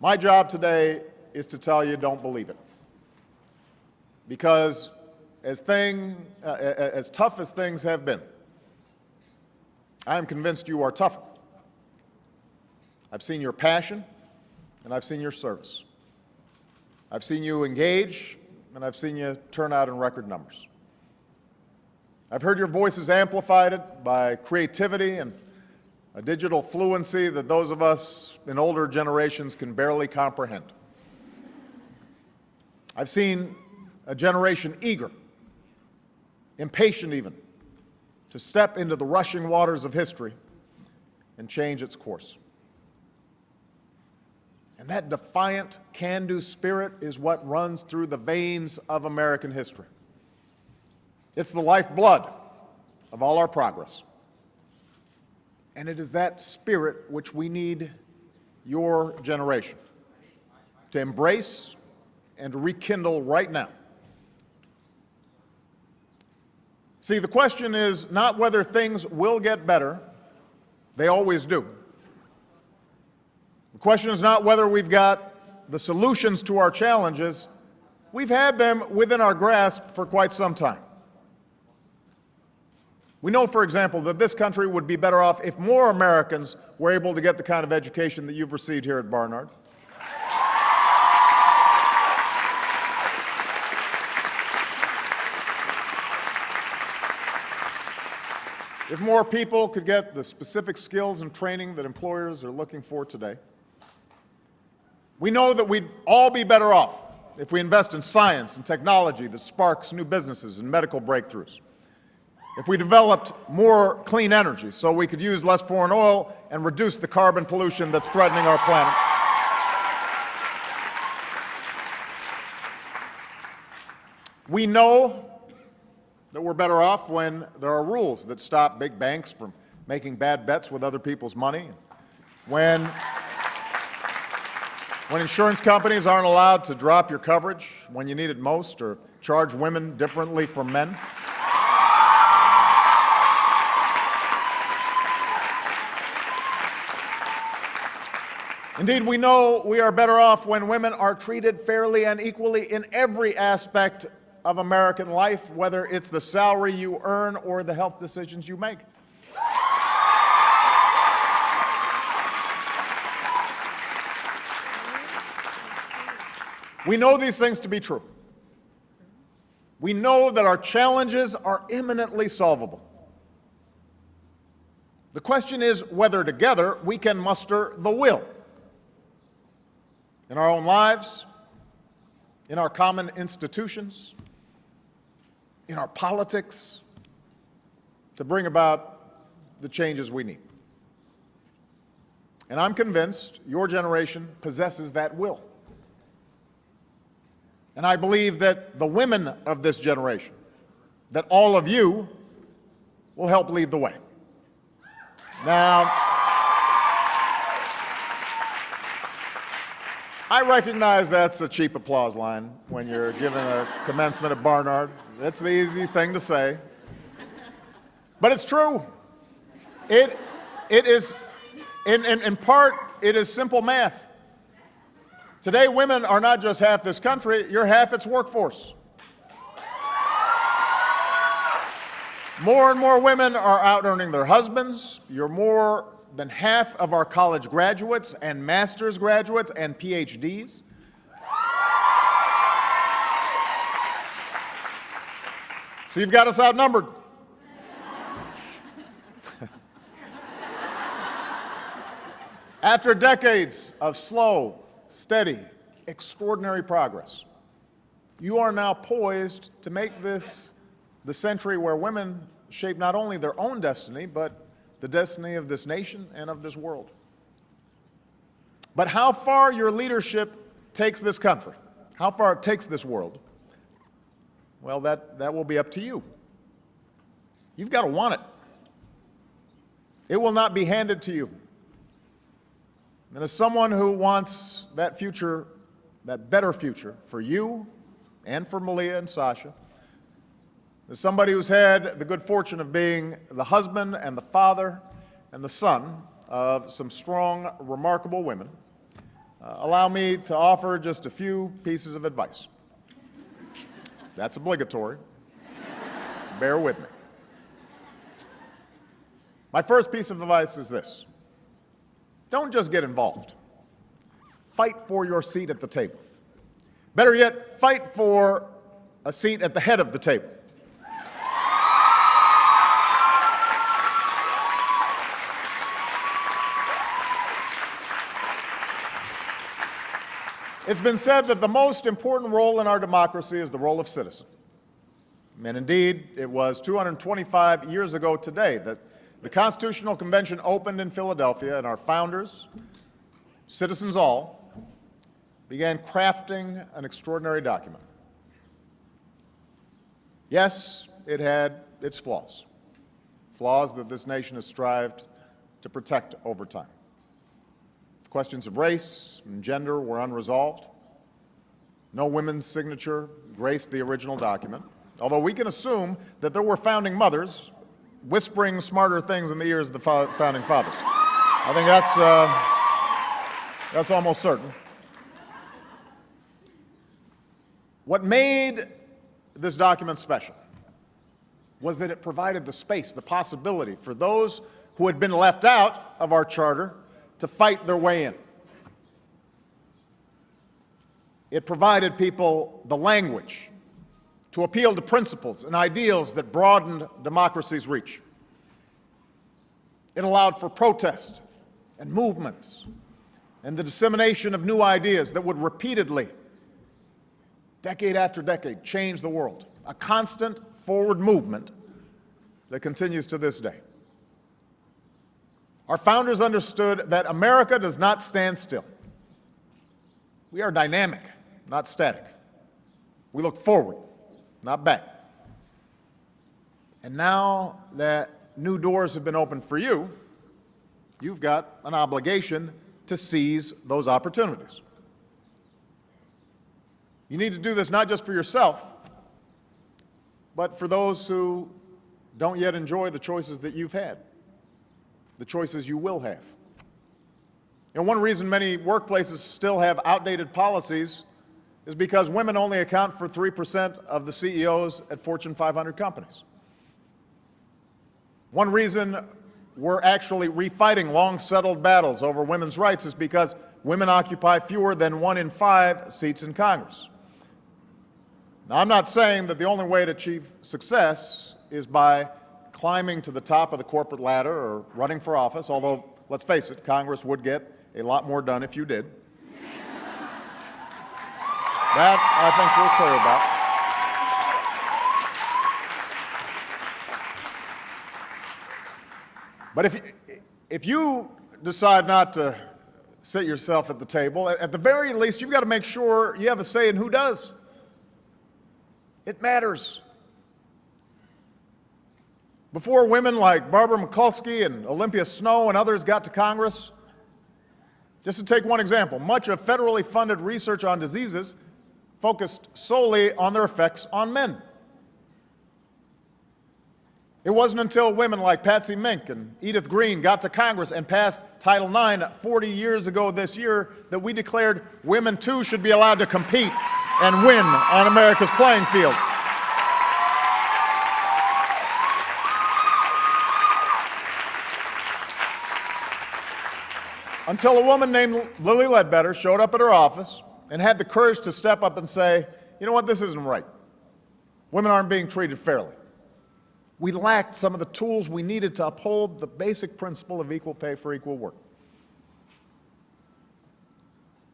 My job today is to tell you don't believe it. Because as tough as things have been, I am convinced you are tougher. I've seen your passion, and I've seen your service. I've seen you engage, and I've seen you turn out in record numbers. I've heard your voices amplified by creativity and a digital fluency that those of us in older generations can barely comprehend. I've seen a generation eager, impatient even, to step into the rushing waters of history and change its course. And that defiant, can-do spirit is what runs through the veins of American history. It's the lifeblood of all our progress. And it is that spirit which we need your generation to embrace and to rekindle right now. See, the question is not whether things will get better. They always do. The question is not whether we've got the solutions to our challenges. We've had them within our grasp for quite some time. We know, for example, that this country would be better off if more Americans were able to get the kind of education that you've received here at Barnard. If more people could get the specific skills and training that employers are looking for today. We know that we'd all be better off if we invest in science and technology that sparks new businesses and medical breakthroughs. If we developed more clean energy so we could use less foreign oil and reduce the carbon pollution that's threatening our planet. We know that we're better off when there are rules that stop big banks from making bad bets with other people's money, when insurance companies aren't allowed to drop your coverage when you need it most or charge women differently from men. Indeed, we know we are better off when women are treated fairly and equally in every aspect of American life, whether it's the salary you earn or the health decisions you make. We know these things to be true. We know that our challenges are imminently solvable. The question is whether together we can muster the will in our own lives, in our common institutions, in our politics, to bring about the changes we need. And I'm convinced your generation possesses that will. And I believe that the women of this generation, that all of you, will help lead the way. Now, I recognize that's a cheap applause line when you're giving a commencement at Barnard. It's the easy thing to say. But it's true. It is, in part, it is simple math. Today, women are not just half this country, you're half its workforce. More and more women are out earning their husbands. You're more than half of our college graduates and master's graduates and PhDs. So you've got us outnumbered. After decades of slow, steady, extraordinary progress, you are now poised to make this the century where women shape not only their own destiny, but the destiny of this nation and of this world. But how far your leadership takes this country, how far it takes this world, well, that will be up to you. You've got to want it. It will not be handed to you. And as someone who wants that future, that better future for you and for Malia and Sasha, As somebody who's had the good fortune of being the husband and the father and the son of some strong, remarkable women, allow me to offer just a few pieces of advice. That's obligatory. Bear with me. My first piece of advice is this: don't just get involved. Fight for your seat at the table. Better yet, fight for a seat at the head of the table. It's been said that the most important role in our democracy is the role of citizen. And indeed, it was 225 years ago today that the Constitutional Convention opened in Philadelphia, and our founders, citizens all, began crafting an extraordinary document. Yes, it had its flaws, flaws that this nation has strived to protect over time. Questions of race and gender were unresolved. No women's signature graced the original document, although we can assume that there were founding mothers whispering smarter things in the ears of the founding fathers. I think that's almost certain. What made this document special was that it provided the space, the possibility for those who had been left out of our charter to fight their way in. It provided people the language to appeal to principles and ideals that broadened democracy's reach. It allowed for protest and movements and the dissemination of new ideas that would repeatedly, decade after decade, change the world. A constant forward movement that continues to this day. Our founders understood that America does not stand still. We are dynamic, not static. We look forward, not back. And now that new doors have been opened for you, you've got an obligation to seize those opportunities. You need to do this not just for yourself, but for those who don't yet enjoy the choices that you've had, the choices you will have. And one reason many workplaces still have outdated policies is because women only account for 3% of the CEOs at Fortune 500 companies. One reason we're actually refighting long-settled battles over women's rights is because women occupy fewer than 1 in 5 seats in Congress. Now, I'm not saying that the only way to achieve success is by climbing to the top of the corporate ladder or running for office, although, let's face it, Congress would get a lot more done if you did. That, I think, we're clear about. But if you decide not to sit yourself at the table, at the very least, you've got to make sure you have a say in who does. It matters. Before women like Barbara Mikulski and Olympia Snow and others got to Congress, just to take one example, much of federally funded research on diseases focused solely on their effects on men. It wasn't until women like Patsy Mink and Edith Green got to Congress and passed Title IX 40 years ago this year that we declared women too should be allowed to compete and win on America's playing fields. Until a woman named Lily Ledbetter showed up at her office and had the courage to step up and say, you know what, this isn't right. Women aren't being treated fairly. We lacked some of the tools we needed to uphold the basic principle of equal pay for equal work.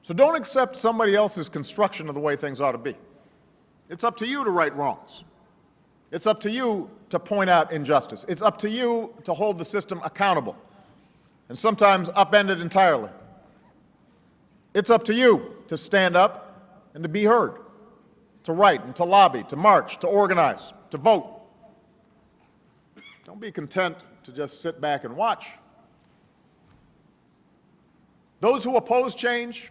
So don't accept somebody else's construction of the way things ought to be. It's up to you to right wrongs. It's up to you to point out injustice. It's up to you to hold the system accountable, and sometimes upend it entirely. It's up to you to stand up and to be heard, to write and to lobby, to march, to organize, to vote. Don't be content to just sit back and watch. Those who oppose change,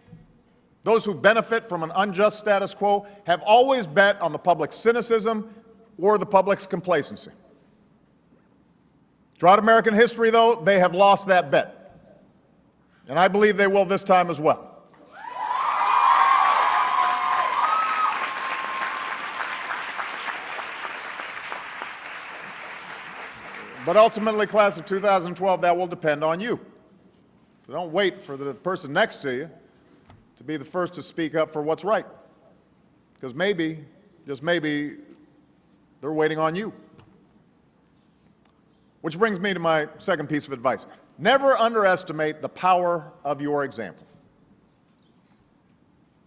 those who benefit from an unjust status quo, have always bet on the public cynicism or the public's complacency. Throughout American history, though, they have lost that bet. And I believe they will this time as well. But ultimately, class of 2012, that will depend on you. So don't wait for the person next to you to be the first to speak up for what's right. Because maybe, just maybe, they're waiting on you. Which brings me to my second piece of advice. Never underestimate the power of your example.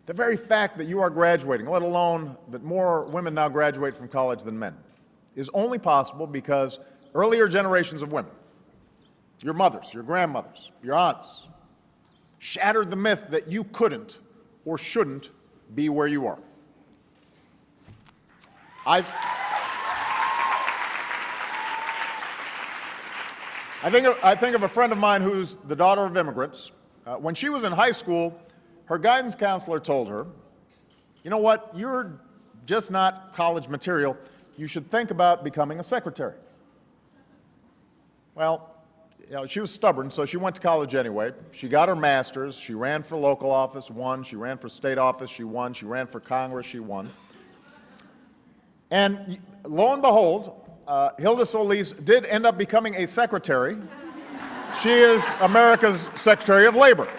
The very fact that you are graduating, let alone that more women now graduate from college than men, is only possible because earlier generations of women, your mothers, your grandmothers, your aunts, shattered the myth that you couldn't or shouldn't be where you are. I think of a friend of mine who's the daughter of immigrants. When she was in high school, her guidance counselor told her, you know what, you're just not college material. You should think about becoming a secretary. Well, she was stubborn, so she went to college anyway. She got her master's. She ran for local office, won. She ran for state office, she won. She ran for Congress, she won. And lo and behold, Hilda Solis did end up becoming a secretary. She is America's Secretary of Labor.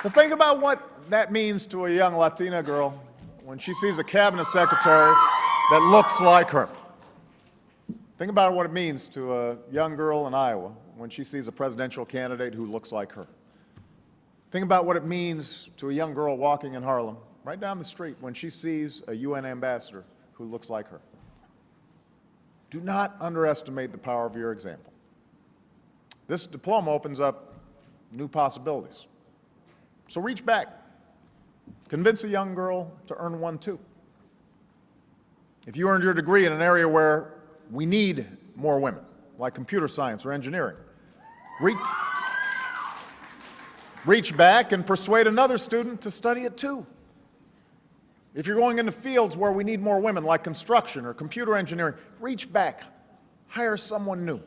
So think about what that means to a young Latina girl when she sees a cabinet secretary that looks like her. Think about what it means to a young girl in Iowa when she sees a presidential candidate who looks like her. Think about what it means to a young girl walking in Harlem, right down the street, when she sees a UN ambassador who looks like her. Do not underestimate the power of your example. This diploma opens up new possibilities. So reach back. Convince a young girl to earn one too. If you earned your degree in an area where we need more women, like computer science or engineering, reach back and persuade another student to study it too. If you're going into fields where we need more women, like construction or computer engineering, reach back. Hire someone new.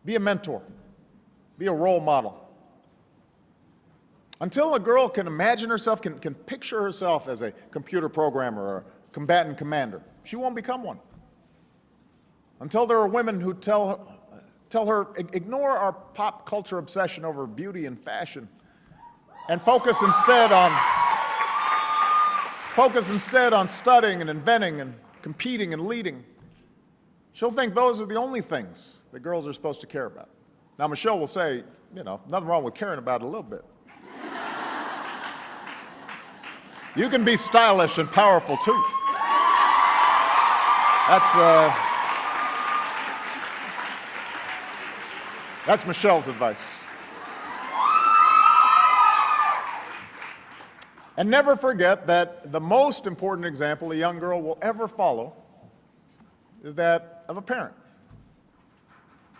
Be a mentor. Be a role model. Until a girl can imagine herself, can picture herself as a computer programmer or a combatant commander, she won't become one. Until there are women who tell her, ignore our pop culture obsession over beauty and fashion and focus instead on studying and inventing and competing and leading. She'll think those are the only things that girls are supposed to care about. Now, Michelle will say, nothing wrong with caring about it a little bit. You can be stylish and powerful too. That's Michelle's advice. And never forget that the most important example a young girl will ever follow is that of a parent.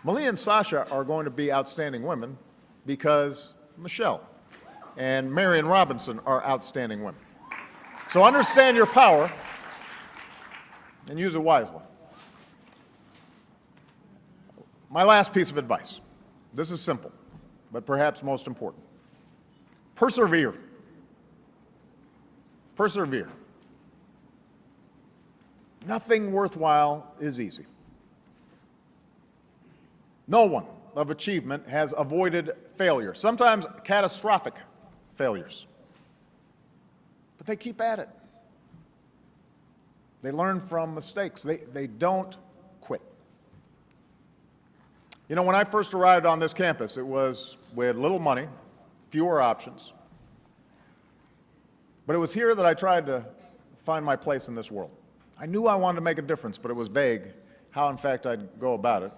Malia and Sasha are going to be outstanding women because Michelle and Marion Robinson are outstanding women. So understand your power and use it wisely. My last piece of advice. This is simple, but perhaps most important. Persevere. Persevere. Nothing worthwhile is easy. No one of achievement has avoided failure, sometimes catastrophic failures. But they keep at it. They learn from mistakes. They don't quit. When I first arrived on this campus, we had little money, fewer options. But it was here that I tried to find my place in this world. I knew I wanted to make a difference, but it was vague how, in fact, I'd go about it.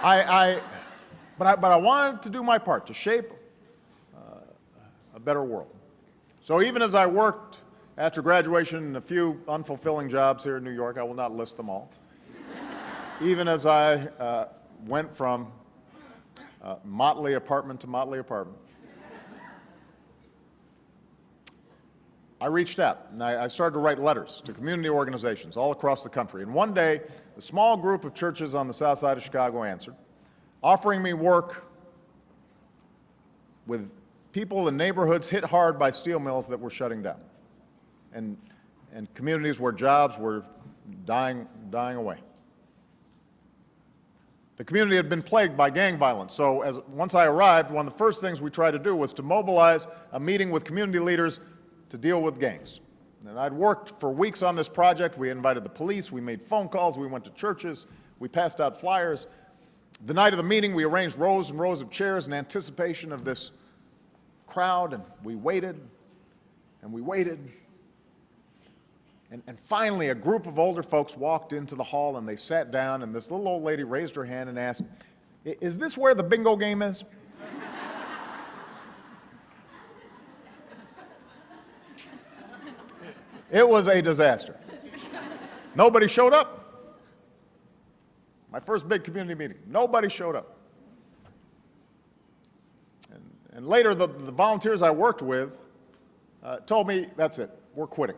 But I wanted to do my part, to shape a better world. So even as I worked after graduation in a few unfulfilling jobs here in New York, I will not list them all, even as I went from motley apartment to motley apartment, I reached out and I started to write letters to community organizations all across the country. And one day, a small group of churches on the south side of Chicago answered, offering me work with people in neighborhoods hit hard by steel mills that were shutting down, and communities where jobs were dying away. The community had been plagued by gang violence, so once I arrived, one of the first things we tried to do was to mobilize a meeting with community leaders to deal with gangs. And I'd worked for weeks on this project. We invited the police, we made phone calls, we went to churches, we passed out flyers. The night of the meeting, we arranged rows and rows of chairs in anticipation of this crowd, and we waited, and we waited. And finally, a group of older folks walked into the hall, and they sat down, and this little old lady raised her hand and asked, "Is this where the bingo game is?" It was a disaster. Nobody showed up. My first big community meeting, nobody showed up. And later, the volunteers I worked with told me, that's it, we're quitting.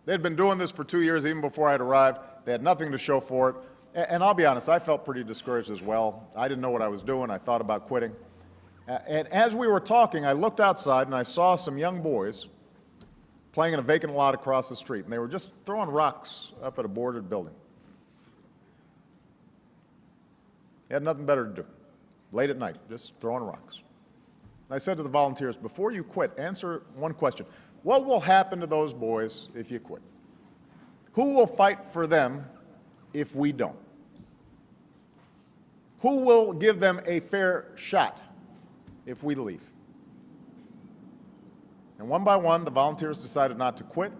They'd been doing this for 2 years, even before I'd arrived. They had nothing to show for it. And I'll be honest, I felt pretty discouraged as well. I didn't know what I was doing. I thought about quitting. And as we were talking, I looked outside and I saw some young boys playing in a vacant lot across the street, and they were just throwing rocks up at a boarded building. They had nothing better to do, late at night, just throwing rocks. And I said to the volunteers, before you quit, answer one question. What will happen to those boys if you quit? Who will fight for them if we don't? Who will give them a fair shot if we leave? And one by one, the volunteers decided not to quit.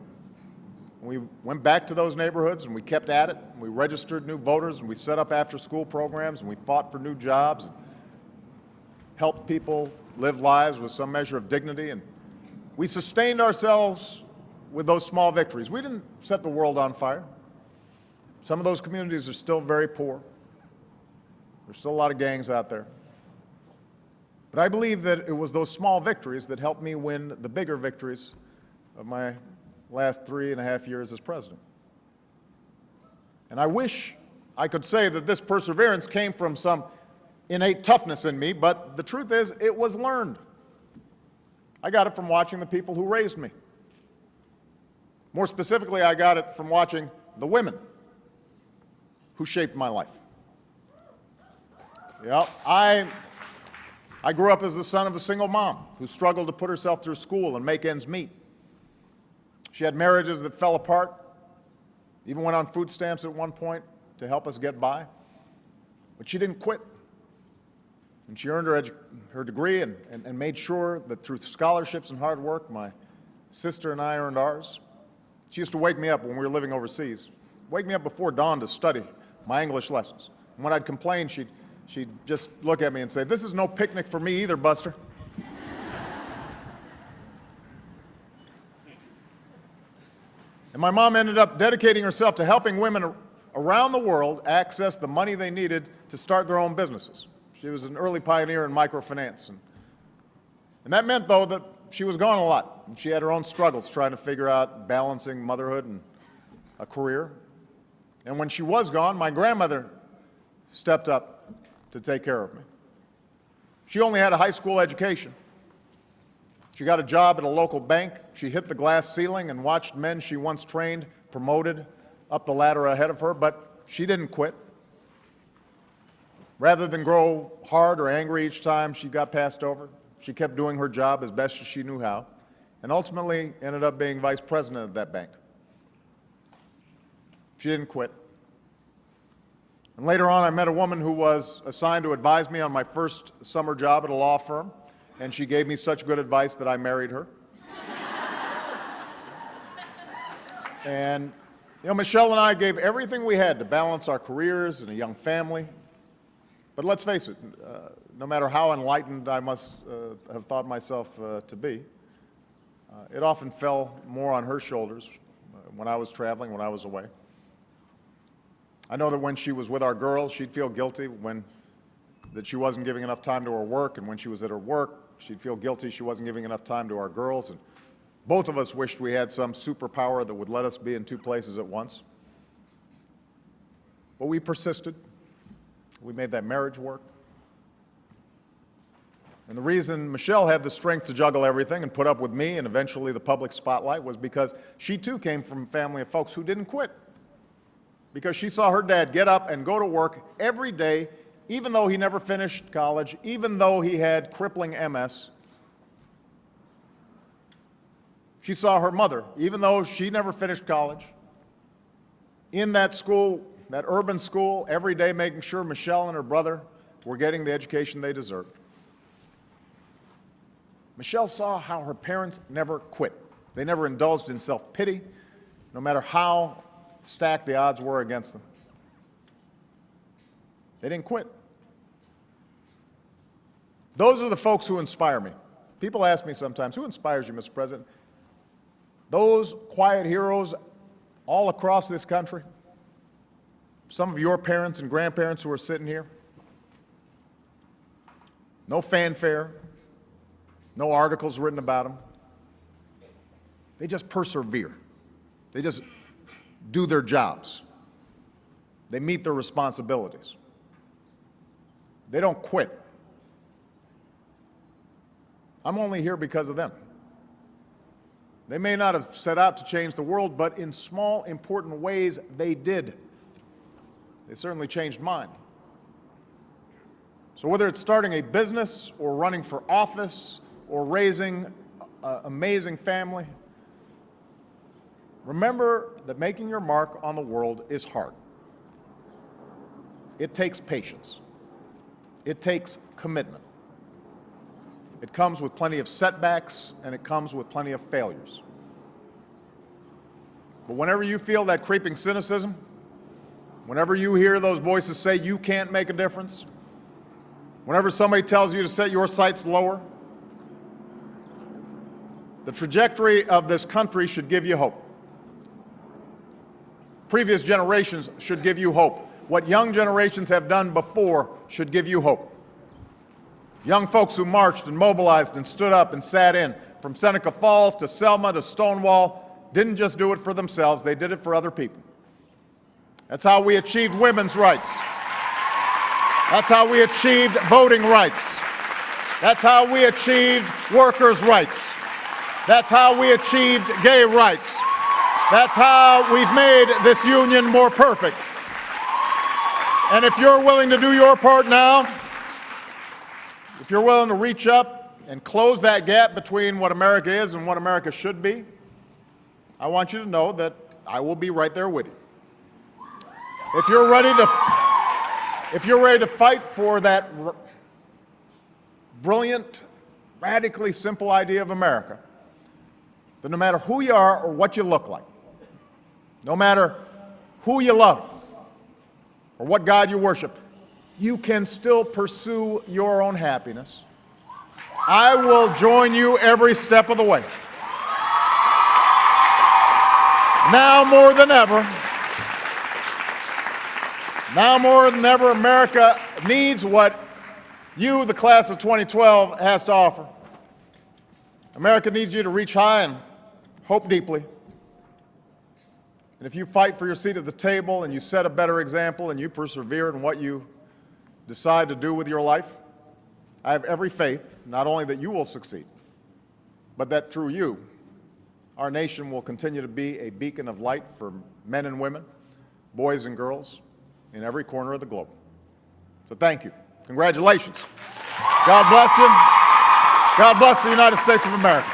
We went back to those neighborhoods and we kept at it. We registered new voters and we set up after-school programs and we fought for new jobs and helped people live lives with some measure of dignity. And we sustained ourselves with those small victories. We didn't set the world on fire. Some of those communities are still very poor. There's still a lot of gangs out there. But I believe that it was those small victories that helped me win the bigger victories of my last 3.5 years as president. And I wish I could say that this perseverance came from some innate toughness in me, but the truth is it was learned. I got it from watching the people who raised me. More specifically, I got it from watching the women who shaped my life. Yeah, I grew up as the son of a single mom who struggled to put herself through school and make ends meet. She had marriages that fell apart, even went on food stamps at one point to help us get by. But she didn't quit. And she earned her degree and made sure that through scholarships and hard work, my sister and I earned ours. She used to wake me up when we were living overseas, wake me up before dawn to study my English lessons. And when I'd complain, she'd just look at me and say, "This is no picnic for me either, Buster." And my mom ended up dedicating herself to helping women around the world access the money they needed to start their own businesses. She was an early pioneer in microfinance. And that meant, though, that she was gone a lot. And she had her own struggles trying to figure out balancing motherhood and a career. And when she was gone, my grandmother stepped up to take care of me. She only had a high school education. She got a job at a local bank. She hit the glass ceiling and watched men she once trained promoted up the ladder ahead of her, but she didn't quit. Rather than grow hard or angry each time she got passed over, she kept doing her job as best as she knew how, and ultimately ended up being vice president of that bank. She didn't quit. And later on, I met a woman who was assigned to advise me on my first summer job at a law firm, and she gave me such good advice that I married her. And, Michelle and I gave everything we had to balance our careers and a young family. But let's face it, no matter how enlightened I must have thought myself to be, it often fell more on her shoulders when I was traveling, when I was away. I know that when she was with our girls, she'd feel guilty that she wasn't giving enough time to her work, and when she was at her work, she'd feel guilty she wasn't giving enough time to our girls. And both of us wished we had some superpower that would let us be in two places at once. But we persisted. We made that marriage work. And the reason Michelle had the strength to juggle everything and put up with me and eventually the public spotlight was because she too came from a family of folks who didn't quit. Because she saw her dad get up and go to work every day, even though he never finished college, even though he had crippling MS. She saw her mother, even though she never finished college, in that school, that urban school, every day making sure Michelle and her brother were getting the education they deserved. Michelle saw how her parents never quit. They never indulged in self-pity, no matter how stacked the odds were against them. They didn't quit. Those are the folks who inspire me. People ask me sometimes, who inspires you, Mr. President? Those quiet heroes all across this country, some of your parents and grandparents who are sitting here, no fanfare, no articles written about them. They just persevere. They just do their jobs. They meet their responsibilities. They don't quit. I'm only here because of them. They may not have set out to change the world, but in small, important ways, they did. They certainly changed mine. So whether it's starting a business or running for office or raising an amazing family, remember that making your mark on the world is hard. It takes patience. It takes commitment. It comes with plenty of setbacks, and it comes with plenty of failures. But whenever you feel that creeping cynicism, whenever you hear those voices say you can't make a difference, whenever somebody tells you to set your sights lower, the trajectory of this country should give you hope. Previous generations should give you hope. What young generations have done before should give you hope. Young folks who marched and mobilized and stood up and sat in, from Seneca Falls to Selma to Stonewall, didn't just do it for themselves, they did it for other people. That's how we achieved women's rights. That's how we achieved voting rights. That's how we achieved workers' rights. That's how we achieved gay rights. That's how we've made this union more perfect. And if you're willing to do your part now, if you're willing to reach up and close that gap between what America is and what America should be, I want you to know that I will be right there with you. If you're ready to fight for that brilliant, radically simple idea of America, that no matter who you are or what you look like, no matter who you love or what God you worship, you can still pursue your own happiness, I will join you every step of the way. Now more than ever, America needs what you, the class of 2012, has to offer. America needs you to reach high and hope deeply. And if you fight for your seat at the table and you set a better example and you persevere in what you decide to do with your life, I have every faith, not only that you will succeed, but that through you, our nation will continue to be a beacon of light for men and women, boys and girls, in every corner of the globe. So thank you. Congratulations. God bless you. God bless the United States of America.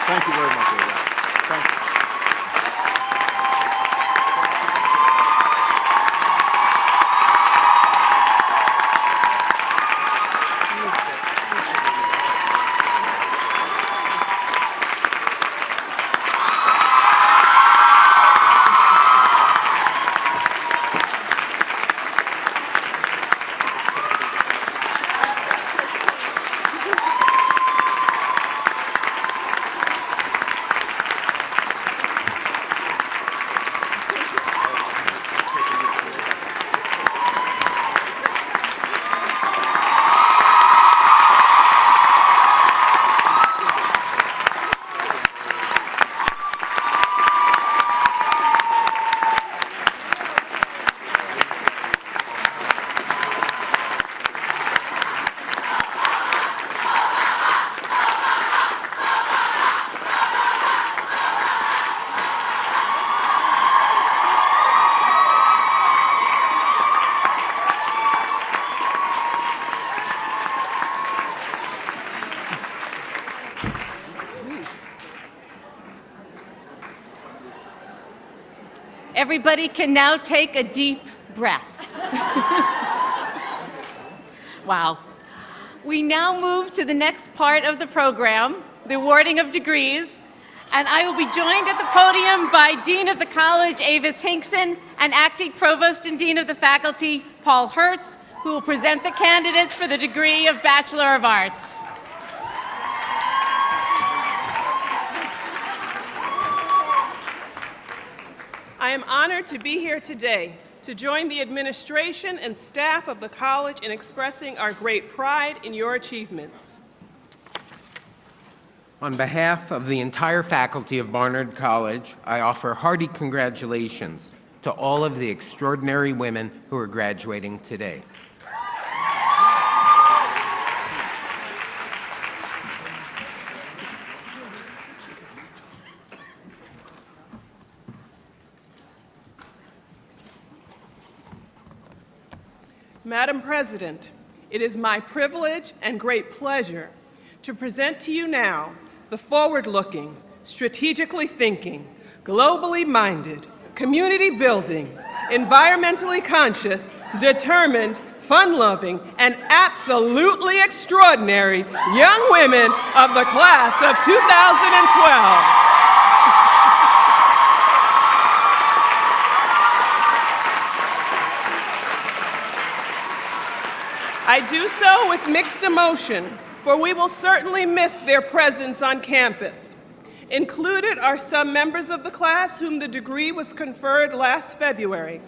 Thank you very much, everybody. Thank you. Everybody can now take a deep breath. Wow. We now move to the next part of the program, the awarding of degrees, and I will be joined at the podium by Dean of the College, Avis Hinkson, and Acting Provost and Dean of the Faculty, Paul Hertz, who will present the candidates for the degree of Bachelor of Arts. I am honored to be here today to join the administration and staff of the college in expressing our great pride in your achievements. On behalf of the entire faculty of Barnard College, I offer hearty congratulations to all of the extraordinary women who are graduating today. Madam President, it is my privilege and great pleasure to present to you now the forward-looking, strategically thinking, globally minded, community-building, environmentally conscious, determined, fun-loving, and absolutely extraordinary young women of the class of 2012. I do so with mixed emotion, for we will certainly miss their presence on campus. Included are some members of the class whom the degree was conferred last February,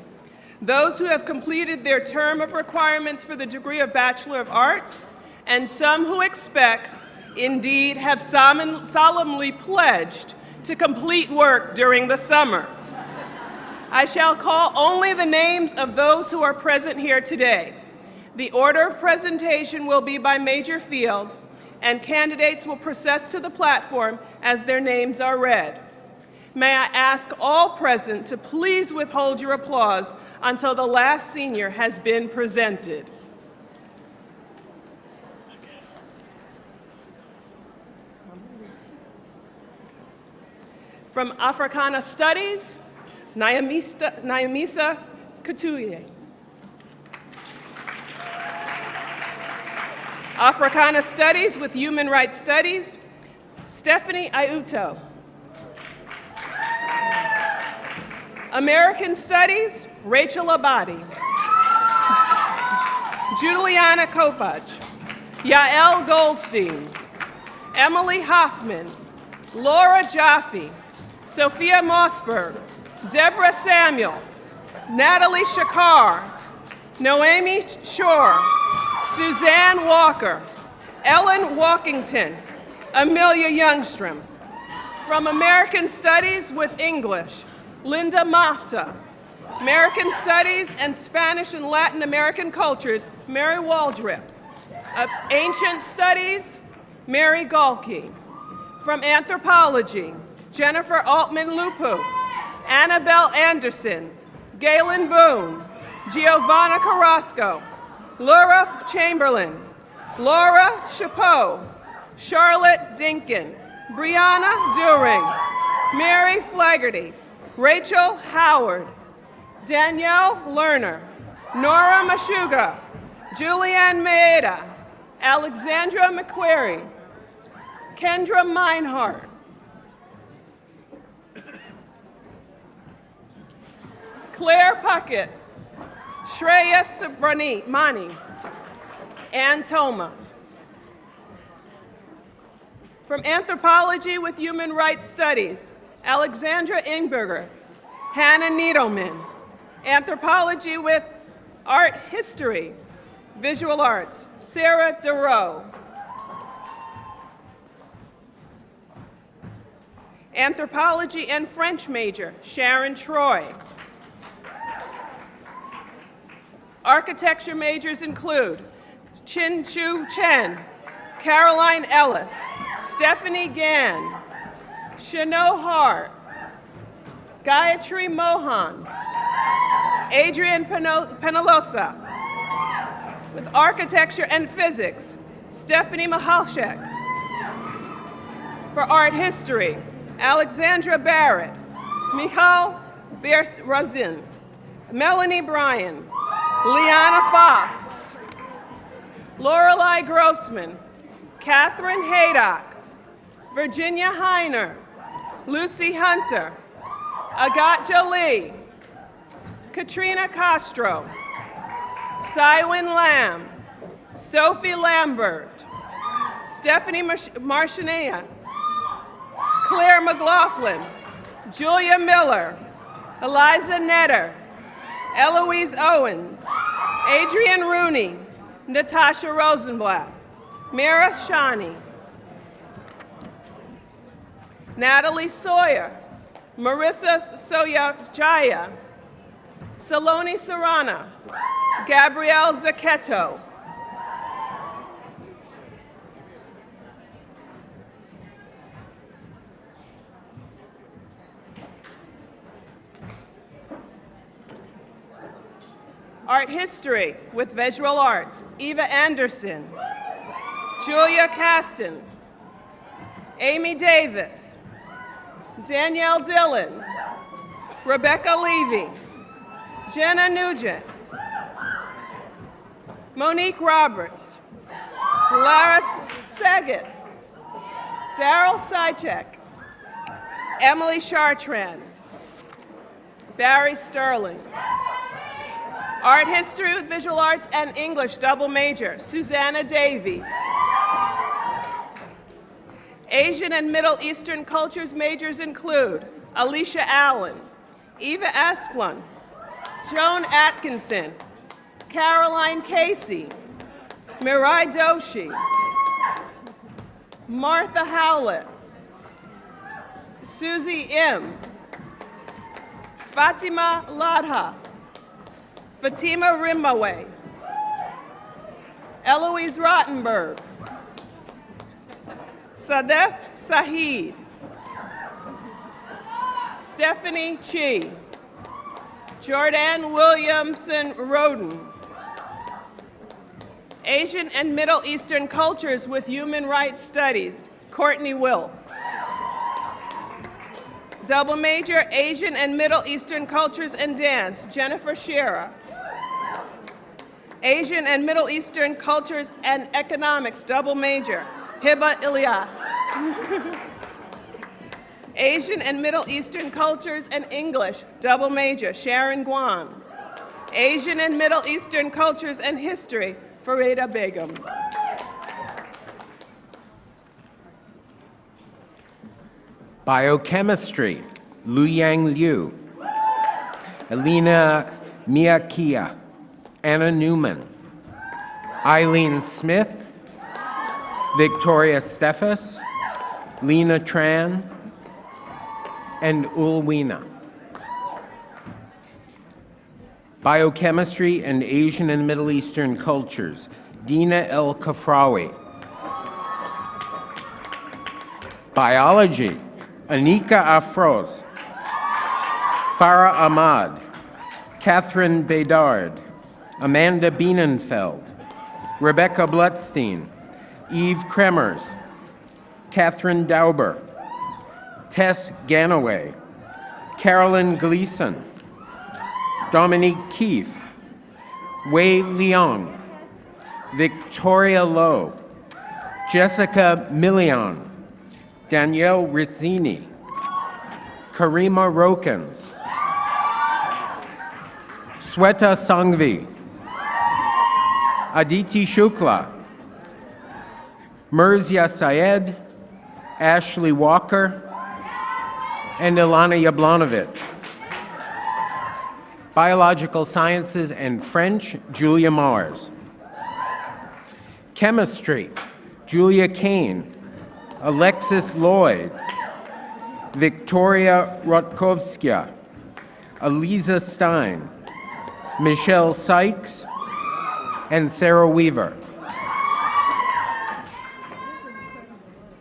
those who have completed their term of requirements for the degree of Bachelor of Arts, and some who expect, indeed have solemnly pledged to complete work during the summer. I shall call only the names of those who are present here today. The order of presentation will be by major fields, and candidates will process to the platform as their names are read. May I ask all present to please withhold your applause until the last senior has been presented. From Africana Studies, Nyamisa Katuye. Africana Studies with Human Rights Studies, Stephanie Ayuto. American Studies, Rachel Abadi. Juliana Kopach. Yael Goldstein. Emily Hoffman. Laura Jaffe. Sophia Mossberg. Deborah Samuels. Natalie Shakar. Noemi Shore. Suzanne Walker, Ellen Walkington, Amelia Youngstrom. From American Studies with English, Linda Mafta. American Studies and Spanish and Latin American Cultures, Mary Waldrip. Ancient Studies, Mary Galkey. From Anthropology, Jennifer Altman-Lupu, Annabelle Anderson, Galen Boone, Giovanna Carrasco, Laura Chamberlain, Laura Chapeau, Charlotte Dinkin, Brianna During, Mary Flaherty, Rachel Howard, Danielle Lerner, Nora Mashuga, Julianne Maeda, Alexandra McQuarrie, Kendra Meinhardt, Claire Puckett, Shreya Subramani, Ann Toma. From Anthropology with Human Rights Studies, Alexandra Ingberger, Hannah Needleman. Anthropology with Art History, Visual Arts, Sarah DeRoe. Anthropology and French major, Sharon Troy. Architecture majors include Chin Chu Chen, Caroline Ellis, Stephanie Gann, Shano Hart, Gayatri Mohan, Adrian Penalosa. With Architecture and Physics, Stephanie Mahalchek. For Art History, Alexandra Barrett, Michal Razin, Melanie Bryan, Liana Fox, Lorelei Grossman, Catherine Haydock, Virginia Heiner, Lucy Hunter, Agat Jolie, Katrina Castro, Cywin Lamb, Sophie Lambert, Stephanie Marchionea, Claire McLaughlin, Julia Miller, Eliza Netter, Eloise Owens, Adrian Rooney, Natasha Rosenblatt, Mira Shani, Natalie Sawyer, Marissa Soyajaya, Saloni Sarana, Gabrielle Zacchetto, Art History with Visual Arts, Eva Anderson, Julia Caston, Amy Davis, Danielle Dillon, Rebecca Levy, Jenna Nugent, Monique Roberts, Lara Saget, Daryl Sychek, Emily Chartrand, Barry Sterling. Art History with Visual Arts and English double major, Susanna Davies. Asian and Middle Eastern cultures majors include Alicia Allen, Eva Asplund, Joan Atkinson, Caroline Casey, Mirai Doshi, Martha Howlett, Susie Im, Fatima Ladha, Fatima Rimaway, Eloise Rottenberg, Sadef Saheed, Stephanie Chi, Jordan Williamson Roden. Asian and Middle Eastern cultures with human rights studies, Courtney Wilkes. Double major, Asian and Middle Eastern cultures and dance, Jennifer Shearer. Asian and Middle Eastern cultures and economics, double major, Hiba Ilyas. Asian and Middle Eastern cultures and English, double major, Sharon Guan. Asian and Middle Eastern cultures and history, Farida Begum. Biochemistry, Luyang Liu, Elena Miyakia, Anna Newman, Eileen Smith, Victoria Steffes, Lena Tran, and Ulwina. Biochemistry and Asian and Middle Eastern cultures, Dina El Kafrawi. Biology, Anika Afroz, Farah Ahmad, Catherine Bedard, Amanda Bienenfeld, Rebecca Blutstein, Eve Kremers, Catherine Dauber, Tess Ganaway, Carolyn Gleason, Dominique Keefe, Wei Leong, Victoria Lowe, Jessica Million, Danielle Rizzini, Karima Rokins, Sweta Sangvi, Aditi Shukla, Merzia Syed, Ashley Walker, and Ilana Yablanovich. Biological Sciences and French, Julia Mars. Chemistry, Julia Kane, Alexis Lloyd, Victoria Rotkovskia, Eliza Stein, Michelle Sykes, and Sarah Weaver.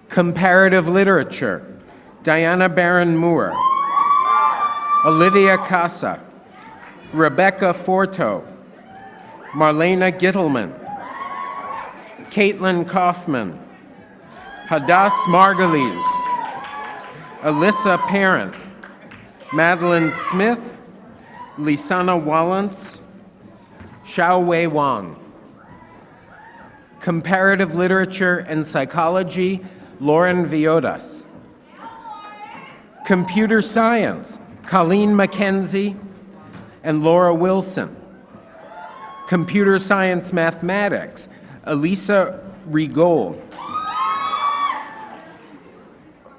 Comparative Literature, Diana Barron-Moore, Olivia Casa, Rebecca Forto, Marlena Gittelman, Caitlin Kaufman, Hadass Margulies, Alyssa Parent, Madeline Smith, Lisana Wallance, Xiaowei Wang. Comparative Literature and Psychology, Lauren Viodas. Computer Science, Colleen McKenzie and Laura Wilson. Computer Science Mathematics, Elisa Rigold.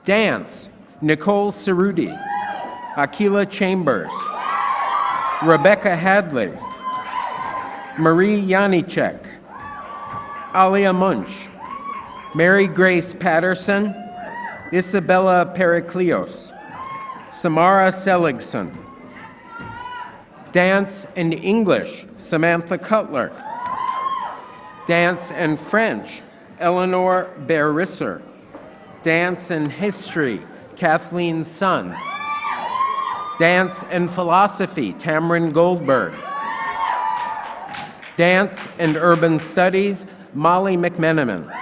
Dance, Nicole Cerruti, Akila Chambers, Rebecca Hadley, Marie Janicek, Alia Munch, Mary Grace Patterson, Isabella Pericleos, Samara Seligson. Dance and English, Samantha Cutler. Dance and French, Eleanor Berisser. Dance and History, Kathleen Sun. Dance and Philosophy, Tamron Goldberg. Dance and Urban Studies, Molly McMenamin.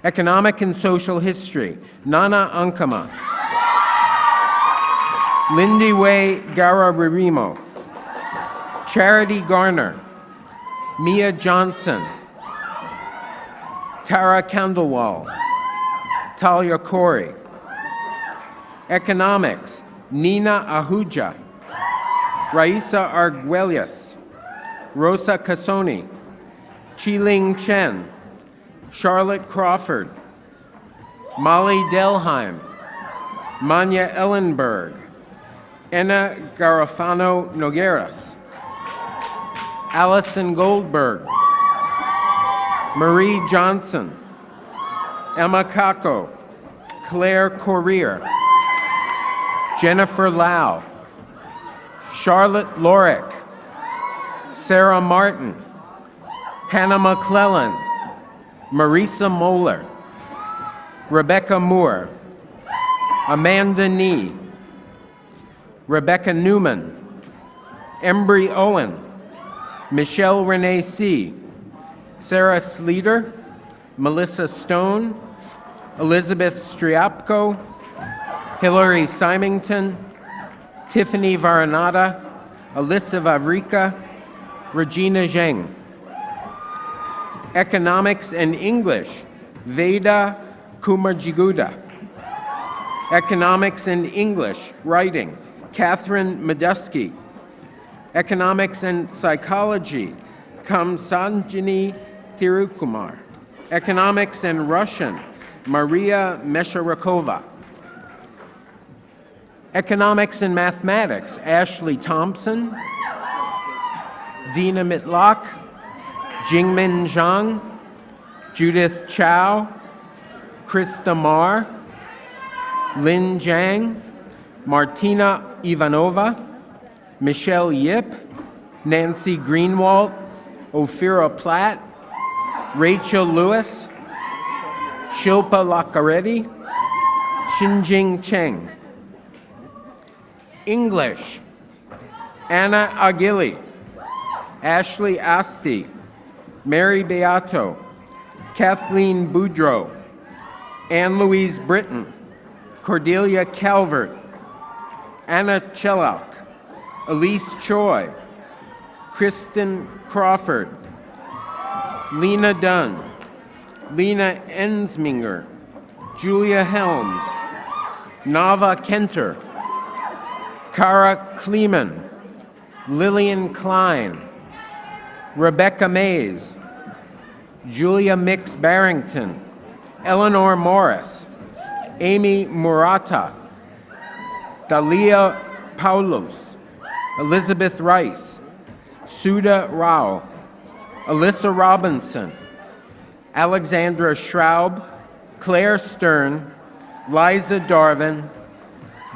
Economic and Social History, Nana Ankama. Lindy Way Gararirimo. Charity Garner. Mia Johnson. Tara Kandelwal. Talia Corey. Economics, Nina Ahuja. Raisa Arguelles. Rosa Casoni. Chi-Ling Chen. Charlotte Crawford. Molly Delheim. Manya Ellenberg. Enna Garofano Nogueras. Allison Goldberg. Marie Johnson. Emma Kako. Claire Corrier. Jennifer Lau. Charlotte Lorick. Sarah Martin. Hannah McClellan. Marisa Moeller. Rebecca Moore. Amanda Nee. Rebecca Newman. Embry Owen. Michelle Renee C. Sarah Sleater. Melissa Stone. Elizabeth Striapko. Hillary Symington. Tiffany Varanada. Alyssa Vavrika. Regina Zheng. Economics and English, Veda Kumarjiguda. Economics and English, Writing, Catherine Medusky. Economics and Psychology, Kamsanjini Thirukumar. Economics and Russian, Maria Mesharikova. Economics and Mathematics, Ashley Thompson. Dina Mitlock. Jingmin Zhang, Judith Chow, Krista Marr, Lin Zhang, Martina Ivanova, Michelle Yip, Nancy Greenwald, Ophira Platt, Rachel Lewis, Shilpa Lakareddy, Xinjing Cheng. English, Anna Aguili, Ashley Asti, Mary Beato, Kathleen Boudreau, Anne-Louise Britton, Cordelia Calvert, Anna Chellock, Elise Choi, Kristen Crawford, Lena Dunn, Lena Ensminger, Julia Helms, Nava Kenter, Kara Kleeman, Lillian Klein, Rebecca Mays, Julia Mix Barrington, Eleanor Morris, Amy Murata, Dalia Paulos, Elizabeth Rice, Sudha Rao, Alyssa Robinson, Alexandra Schraub, Claire Stern, Liza Darvin,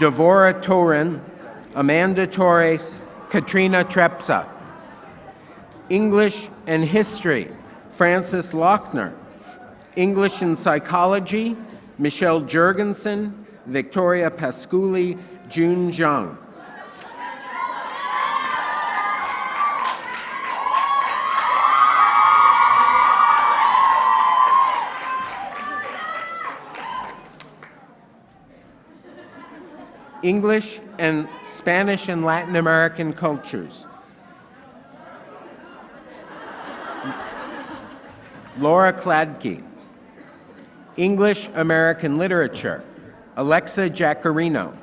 Devora Torin, Amanda Torres, Katrina Trepsa. English and History, Frances Lochner. English and Psychology, Michelle Jurgensen, Victoria Pasculi, June Zhang. English and Spanish and Latin American cultures. Laura Kladke. English American literature. Alexa Jaccarino.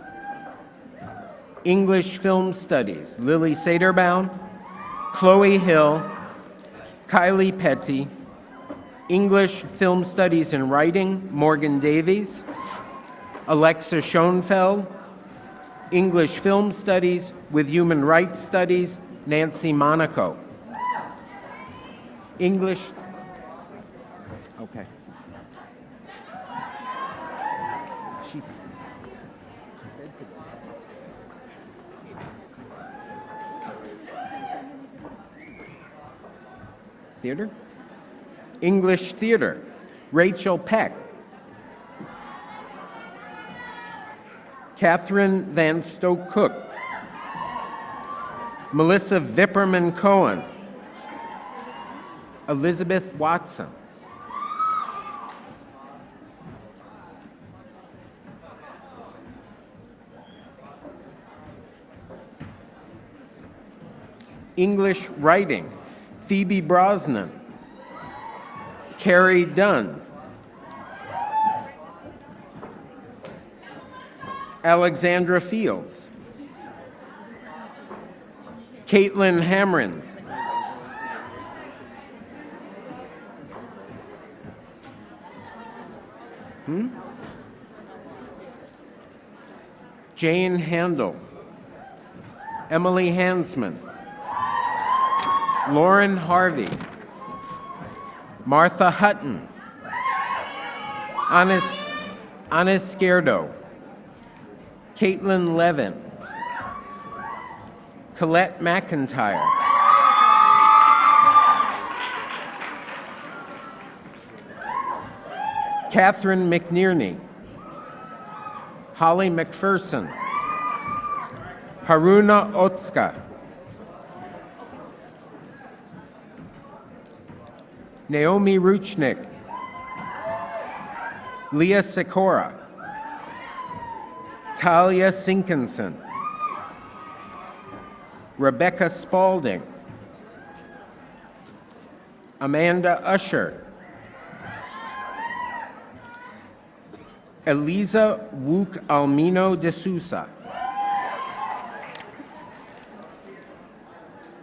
English film studies. Lily Saderbaum, Chloe Hill, Kylie Petty. English film studies and writing. Morgan Davies. Alexa Schoenfeld. English film studies with human rights studies. Nancy Monaco. English. Okay. Theater? English theater. Rachel Peck. Catherine Van Stoke Cook. Melissa Vipperman Cohen. Elizabeth Watson. English writing. Phoebe Brosnan. Carrie Dunn. Alexandra Fields. Caitlin Hamrin. Jane Handel. Emily Hansman. Lauren Harvey. Martha Hutton. Anis Scardo. Caitlin Levin. Colette McIntyre. Catherine McNearney. Holly McPherson. Haruna Otska. Naomi Ruchnick. Leah Sikora. Talia Sinkinson. Rebecca Spalding. Amanda Usher. Eliza Wook Almino de Sousa.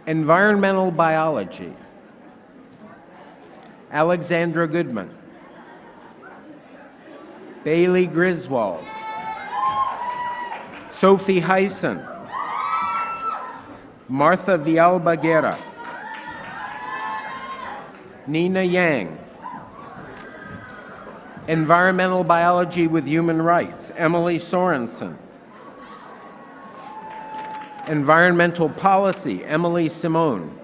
Environmental biology. Alexandra Goodman. Bailey Griswold. Sophie Heisen. Martha Villalba Guerra. Nina Yang. Environmental biology with human rights. Emily Sorensen. Environmental policy. Emily Simone.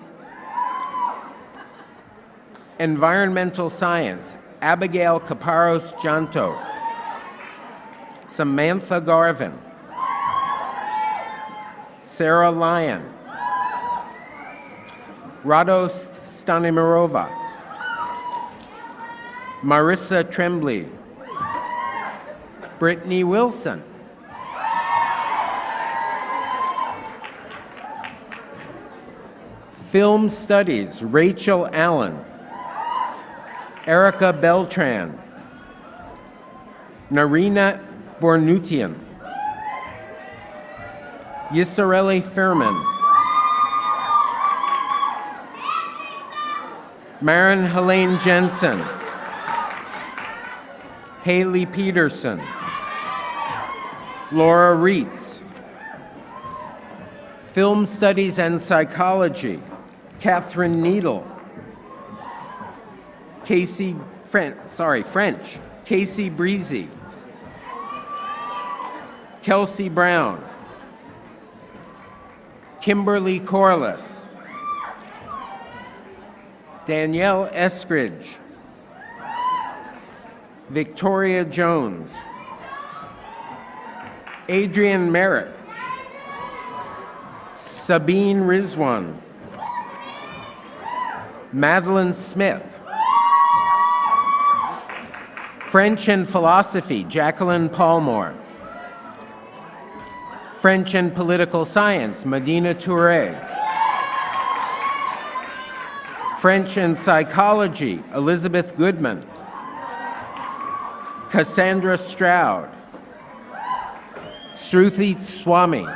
Environmental science. Abigail Caparros Janto. Samantha Garvin. Sarah Lyon. Radost Stanimirova. Marissa Tremblay. Brittany Wilson. Film studies. Rachel Allen. Erica Beltran. Narina Bornutian. Yisareli Furman. Maren Helene Jensen. Haley Peterson. Laura Reitz. Film studies and psychology. Catherine Needle. French. Casey Breezy. Kelsey Brown. Kimberly Corliss. Danielle Eskridge. Victoria Jones. Adrian Merritt. Sabine Rizwan. Madeline Smith. French and philosophy, Jacqueline Palmore. French and Political Science, Medina Touré. French and Psychology, Elizabeth Goodman. Cassandra Stroud. Shruti Swami.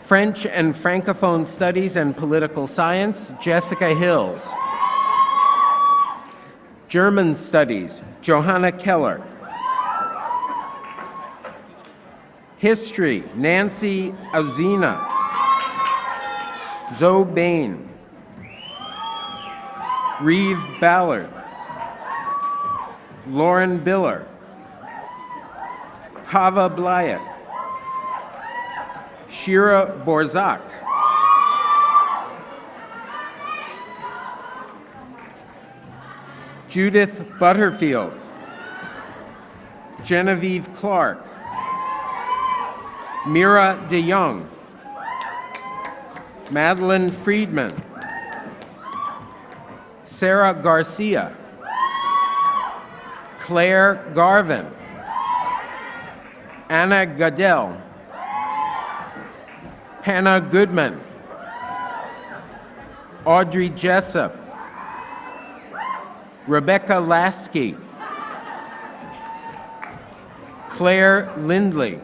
French and Francophone Studies and Political Science, Jessica Hills. German Studies, Johanna Keller. History, Nancy Ozina. Zoe Bain. Reeve Ballard. Lauren Biller. Hava Blyeth. Shira Borzak. Judith Butterfield. Genevieve Clark. Mira DeYoung. Madeline Friedman. Sarah Garcia. Claire Garvin. Anna Goodell. Hannah Goodman. Audrey Jessup. Rebecca Lasky. Claire Lindley.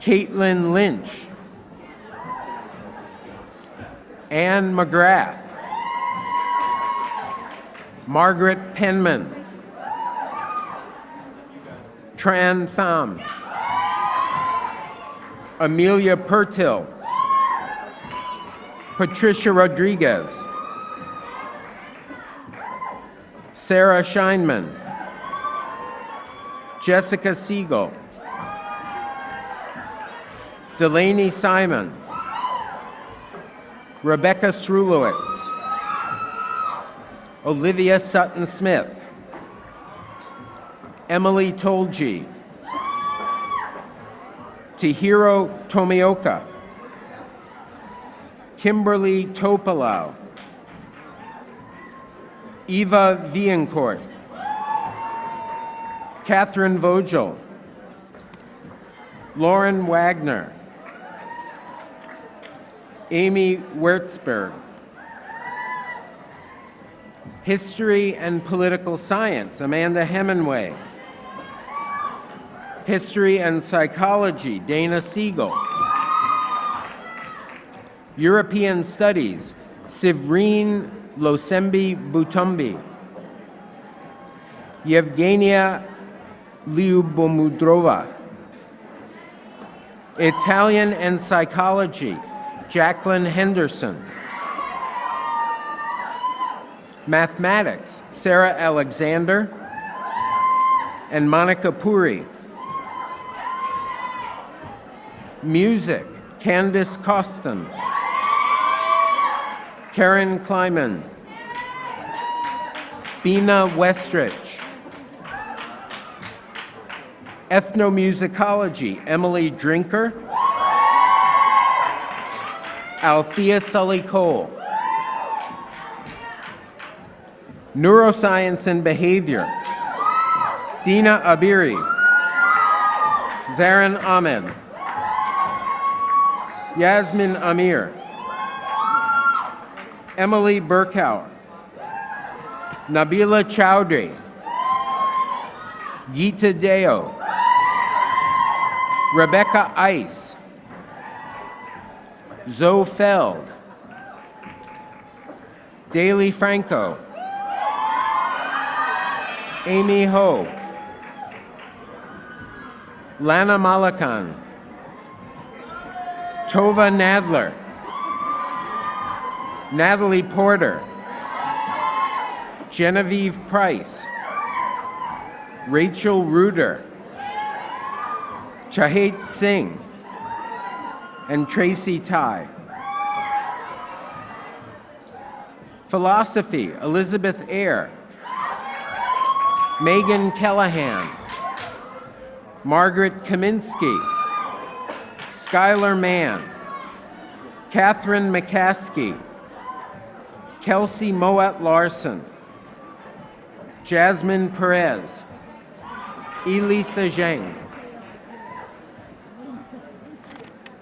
Caitlin Lynch. Anne McGrath. Margaret Penman. Tran Pham. Amelia Pertil. Patricia Rodriguez. Sarah Scheinman. Jessica Siegel. Delaney Simon. Rebecca Srulowitz. Olivia Sutton-Smith. Emily Tolji. Chihiro Tomioka. Kimberly Topalau. Eva Viencourt. Catherine Vogel. Lauren Wagner. Amy Wertzberg. History and Political Science, Amanda Hemingway. History and Psychology, Dana Siegel. European Studies, Sivreen Losembi Butumbi. Yevgenia Lyubomudrova. Italian and Psychology, Jacqueline Henderson. Mathematics, Sarah Alexander and Monica Puri. Music, Candice Costin. Karen Kleiman. Bina Westrich. Ethnomusicology, Emily Drinker. Althea Sully Cole. Neuroscience and Behavior, Dina Abiri. Zarin Ahmed. Yasmin Amir. Emily Burkauer. Nabila Chowdhury. Gita Deo. Rebecca Ice. Zoe Feld. Daley Franco. Amy Ho. Lana Malakan. Tova Nadler. Natalie Porter. Genevieve Price. Rachel Reuter. Chahet Singh. And Tracy Tai. Philosophy, Elizabeth Eyre. Megan Callahan. Margaret Kaminsky. Skylar Mann. Catherine McCaskey. Kelsey Moet Larson. Jasmine Perez. Elisa Zheng.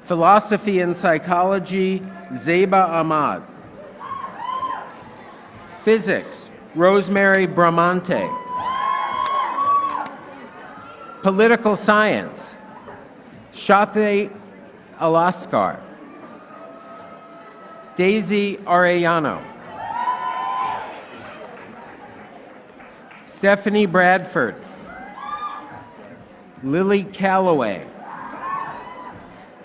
Philosophy and Psychology, Zeba Ahmad. Physics, Rosemary Bramante. Political Science, Shathe Alaskar. Daisy Arellano. Stephanie Bradford. Lily Calloway.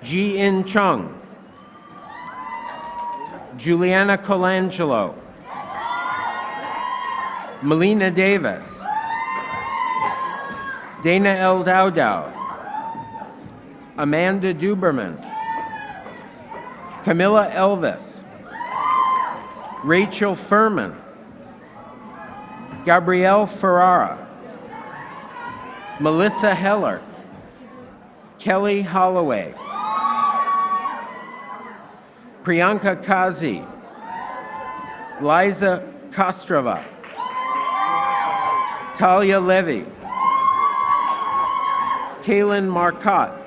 Ji-In Chung. Juliana Colangelo. Melina Davis. Dana L. Dowdow. Amanda Duberman. Camilla Elvis. Rachel Furman. Gabrielle Ferrara. Melissa Heller. Kelly Holloway. Priyanka Kazi. Liza Kostrova. Talia Levy. Kaylin Marcotte.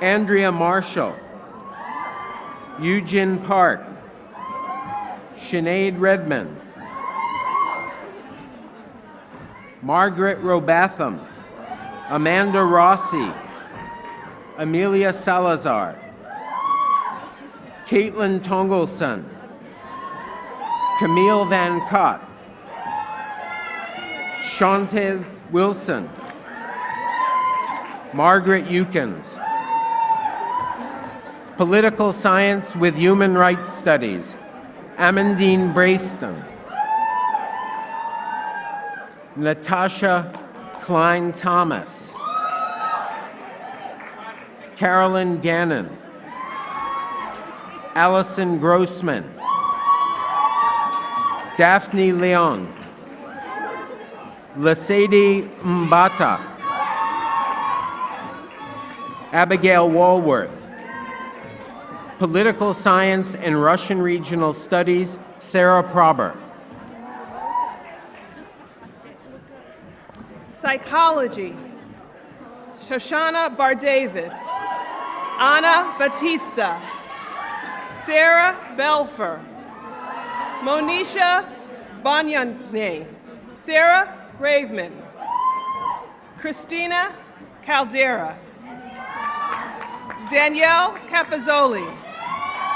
Andrea Marshall. Eugene Park. Sinead Redmond. Margaret Robatham. Amanda Rossi. Amelia Salazar. Caitlin Tongelson. Camille Van Cott. Shantez Wilson. Margaret Eukins. Political Science with Human Rights Studies, Amandine Brayston. Natasha Klein-Thomas. Carolyn Gannon. Allison Grossman. Daphne Leon. Lesedi Mbata. Abigail Walworth. Political Science and Russian Regional Studies, Sarah Prober. Psychology, Shoshana Bar-David. Anna Batista. Sarah Belfer. Monisha Banyane. Sarah Raveman. Christina Caldera. Danielle Capozzoli.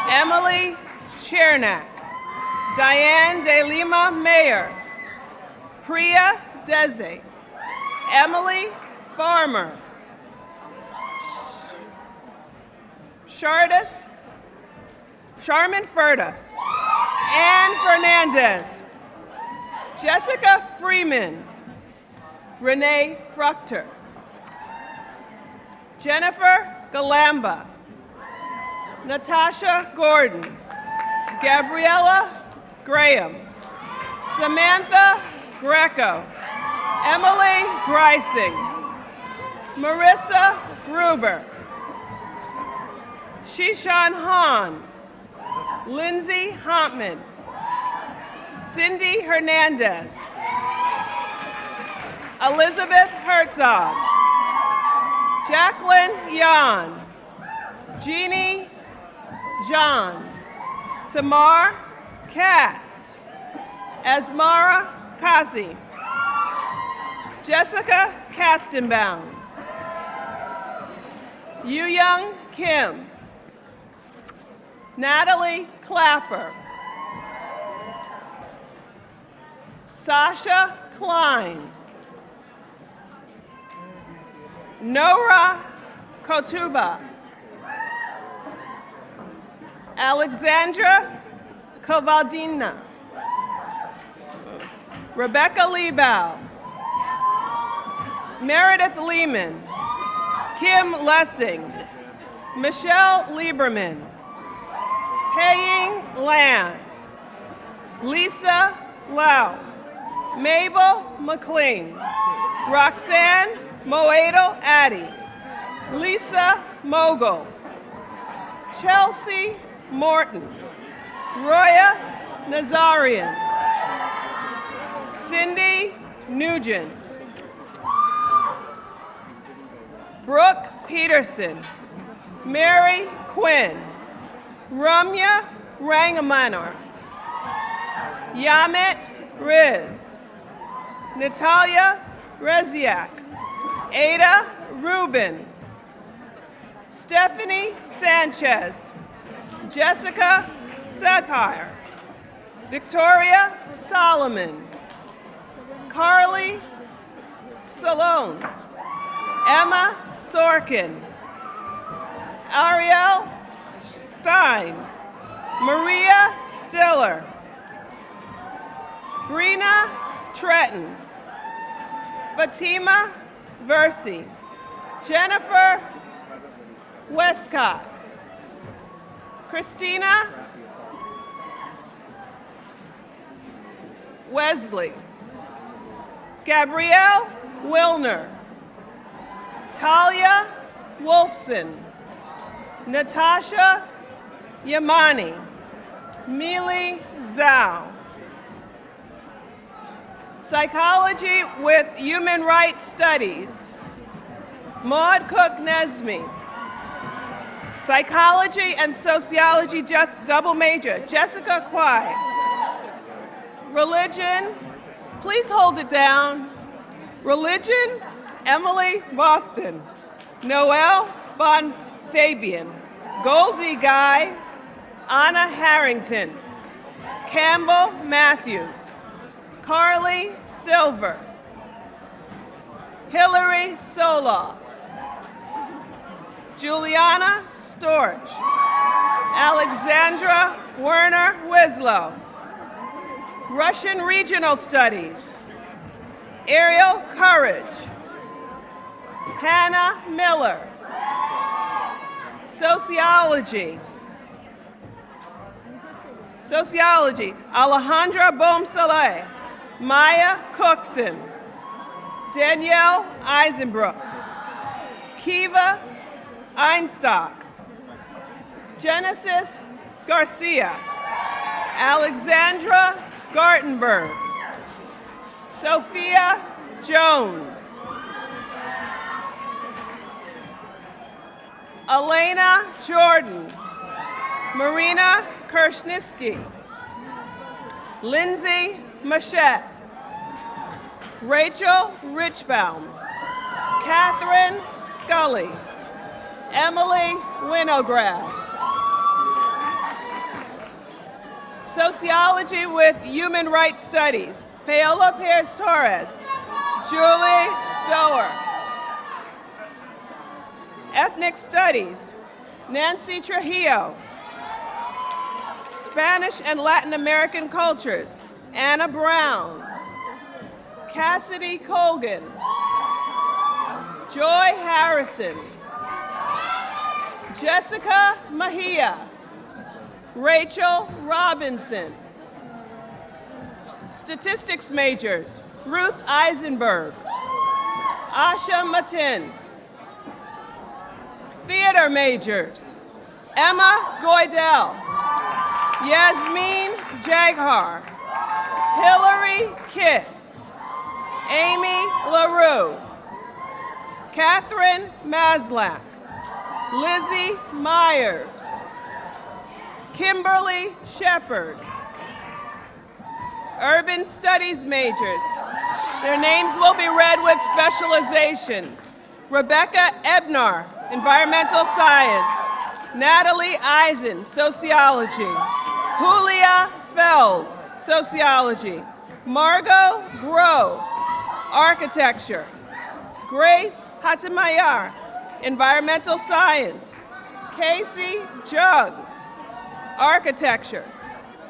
Emily Chernak. Diane De Lima Mayer. Priya Deze. Emily Farmer. Charmin Furtas. Anne Fernandez. Jessica Freeman. Renee Fruchter. Jennifer Galamba. Natasha Gordon. Gabriella Graham. Samantha Greco. Emily Greising. Marissa Gruber. Shishan Han. Lindsay Hontman. Cindy Hernandez. Elizabeth Herzog. Jacqueline Yan. Jeannie John. Tamar Katz. Asmara Kazi. Jessica Kastenbaum. Yu-Young Kim. Natalie Clapper. Sasha Klein. Nora Kotuba. Alexandra Kovaldina. Rebecca Liebau. Meredith Lehman. Kim Lessing. Michelle Lieberman. Pei-Ying Lan. Lisa Lau. Mabel McLean. Roxanne Moedo Addy. Lisa Mogul. Chelsea Morton. Roya Nazarian. Cindy Nugent. Brooke Peterson, Mary Quinn, Ramya Rangamanoor, Yamit Riz, Natalia Reziak, Ada Rubin, Stephanie Sanchez, Jessica Sapire, Victoria Solomon, Carly Salone, Emma Sorkin, Ariel Stein, Maria Stiller, Brina Tretton, Fatima Versi, Jennifer Westcott, Christina Wesley, Gabrielle Wilner, Talia Wolfson, Natasha Yamani, Mili Zhao. Psychology with Human Rights Studies, Maud Cook Nesmi. Psychology and Sociology, just double major, Jessica Kwai. Religion, please hold it down. Religion, Emily Boston. Noelle Von Fabian. Goldie Guy, Anna Harrington. Campbell Matthews. Carly Silver. Hillary Soloff. Juliana Storch. Alexandra Werner Wislow. Russian Regional Studies. Ariel Courage. Hannah Miller. Sociology. Sociology, Alejandra Bomsaleh, Maya Cookson, Danielle Eisenbrook, Kiva Einstock, Genesis Garcia, Alexandra Gartenberg, Sophia Jones, Elena Jordan, Marina Kershnisky, Lindsay Machette, Rachel Richbaum, Catherine Scully, Emily Winograd. Sociology with Human Rights Studies, Paola Perez Torres, Julie Stower. Ethnic Studies, Nancy Trujillo. Spanish and Latin American Cultures, Anna Brown. Cassidy Colgan. Joy Harrison. Jessica Mejia. Rachel Robinson. Statistics majors, Ruth Eisenberg. Asha Matin. Theater majors, Emma Goydell. Yasmin Jaghar, Hillary Kitt, Amy LaRue, Catherine Maslach, Lizzie Myers, Kimberly Shepard. Urban Studies majors, their names will be read with specializations. Rebecca Ebnar, Environmental Science. Natalie Eisen, Sociology. Julia Feld, Sociology. Margot Groh, Architecture. Grace Hatamayar, Environmental Science. Casey Jug, Architecture.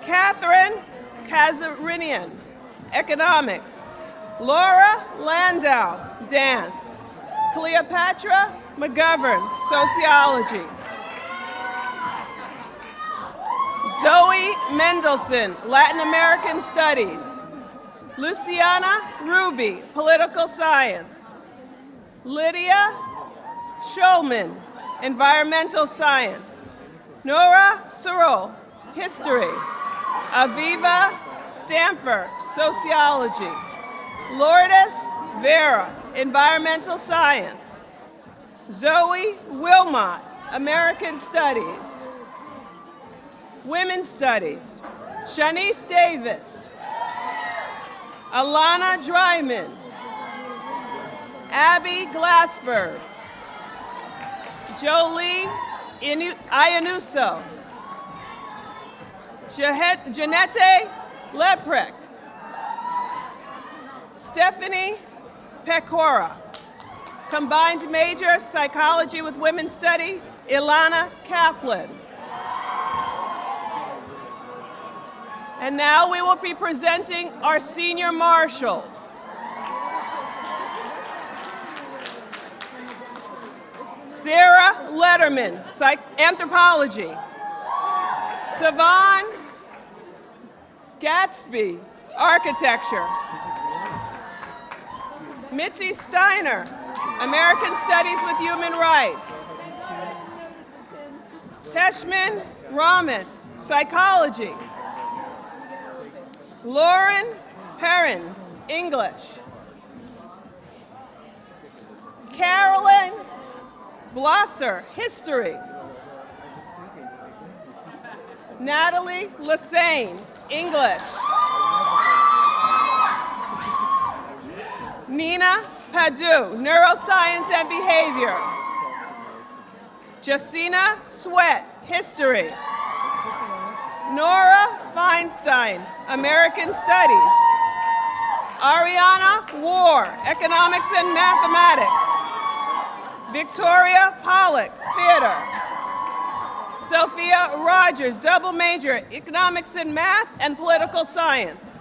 Catherine Kazarinian, Economics. Laura Landau, Dance. Cleopatra McGovern, Sociology. Zoe Mendelson, Latin American Studies. Luciana Ruby, Political Science. Lydia Schulman, Environmental Science. Nora Searle, History. Aviva Stamfer, Sociology. Lourdes Vera, Environmental Science. Zoe Wilmot, American Studies. Women's Studies, Shanice Davis, Alana Dryman, Abby Glassberg, Jolie Ianuso, Janette Leprek, Stephanie Pecora. Combined major, Psychology with Women's Study, Ilana Kaplan. And now we will be presenting our senior marshals. Sarah Letterman, Anthropology. Savon Gatsby, Architecture. Mitzi Steiner, American Studies with Human Rights. Teshman Rahman, Psychology. Lauren Perrin, English. Carolyn Blosser, History. Natalie Lassane, English. Nina Padu, Neuroscience and Behavior. Jacina Sweat, History. Nora Feinstein, American Studies. Ariana War, Economics and Mathematics. Victoria Pollock, Theater. Sophia Rogers, double major, Economics and Math and Political Science.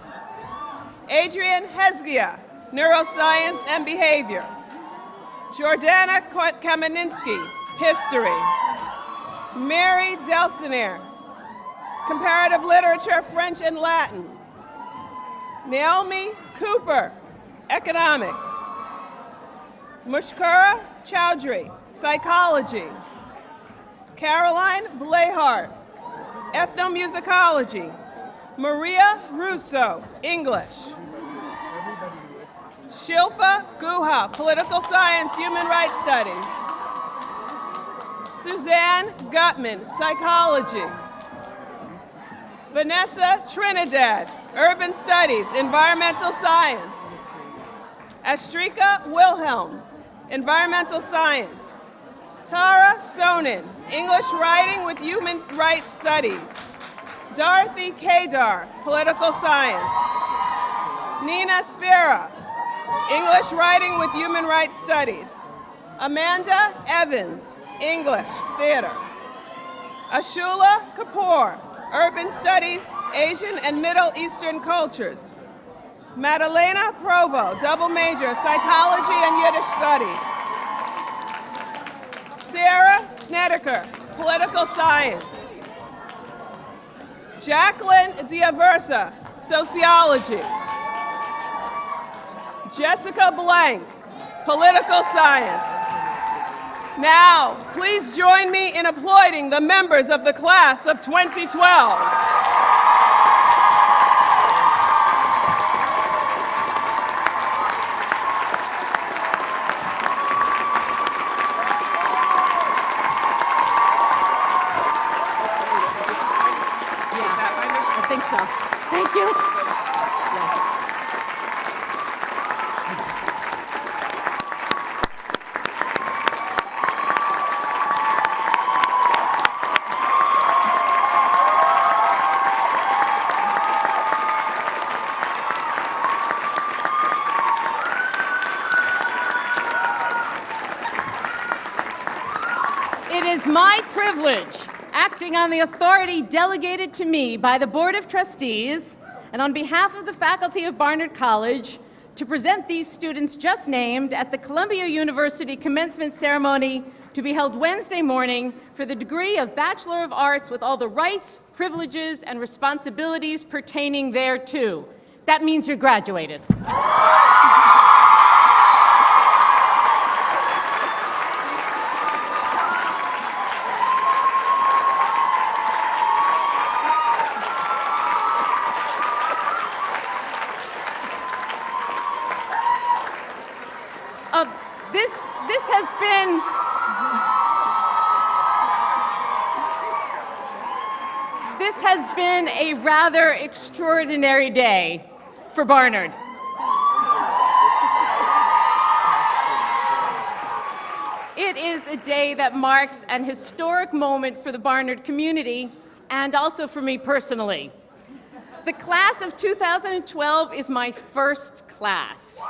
Adrian Hesgia, Neuroscience and Behavior. Jordana Kameninski, History. Mary Delsenaire, Comparative Literature, French and Latin. Naomi Cooper, Economics. Mushkura Chowdhury, Psychology. Caroline Blehart, Ethnomusicology. Maria Russo, English. Shilpa Guha, Political Science, Human Rights Study. Suzanne Gutman, Psychology. Vanessa Trinidad, Urban Studies, Environmental Science. Astrika Wilhelm, Environmental Science. Tara Sonin, English Writing with Human Rights Studies. Dorothy Kedar, Political Science. Nina Spira, English Writing with Human Rights Studies. Amanda Evans, English, Theater. Ashula Kapoor, Urban Studies, Asian and Middle Eastern Cultures. Madalena Provo, double major, Psychology and Yiddish Studies. Sarah Snedeker, Political Science. Jacqueline Diaversa, Sociology. Jessica Blank, Political Science. Now, please join me in applauding the members of the class of 2012. I think so. Thank you. Yes. It is my privilege, acting on the authority delegated to me by the Board of Trustees and on behalf of the faculty of Barnard College, to present these students just named at the Columbia University commencement ceremony to be held Wednesday morning for the degree of Bachelor of Arts with all the rights, privileges, and responsibilities pertaining thereto. That means you're graduated. This has been has been a rather extraordinary day for Barnard. It is a day that marks an historic moment for the Barnard community and also for me personally. The class of 2012 is my first class.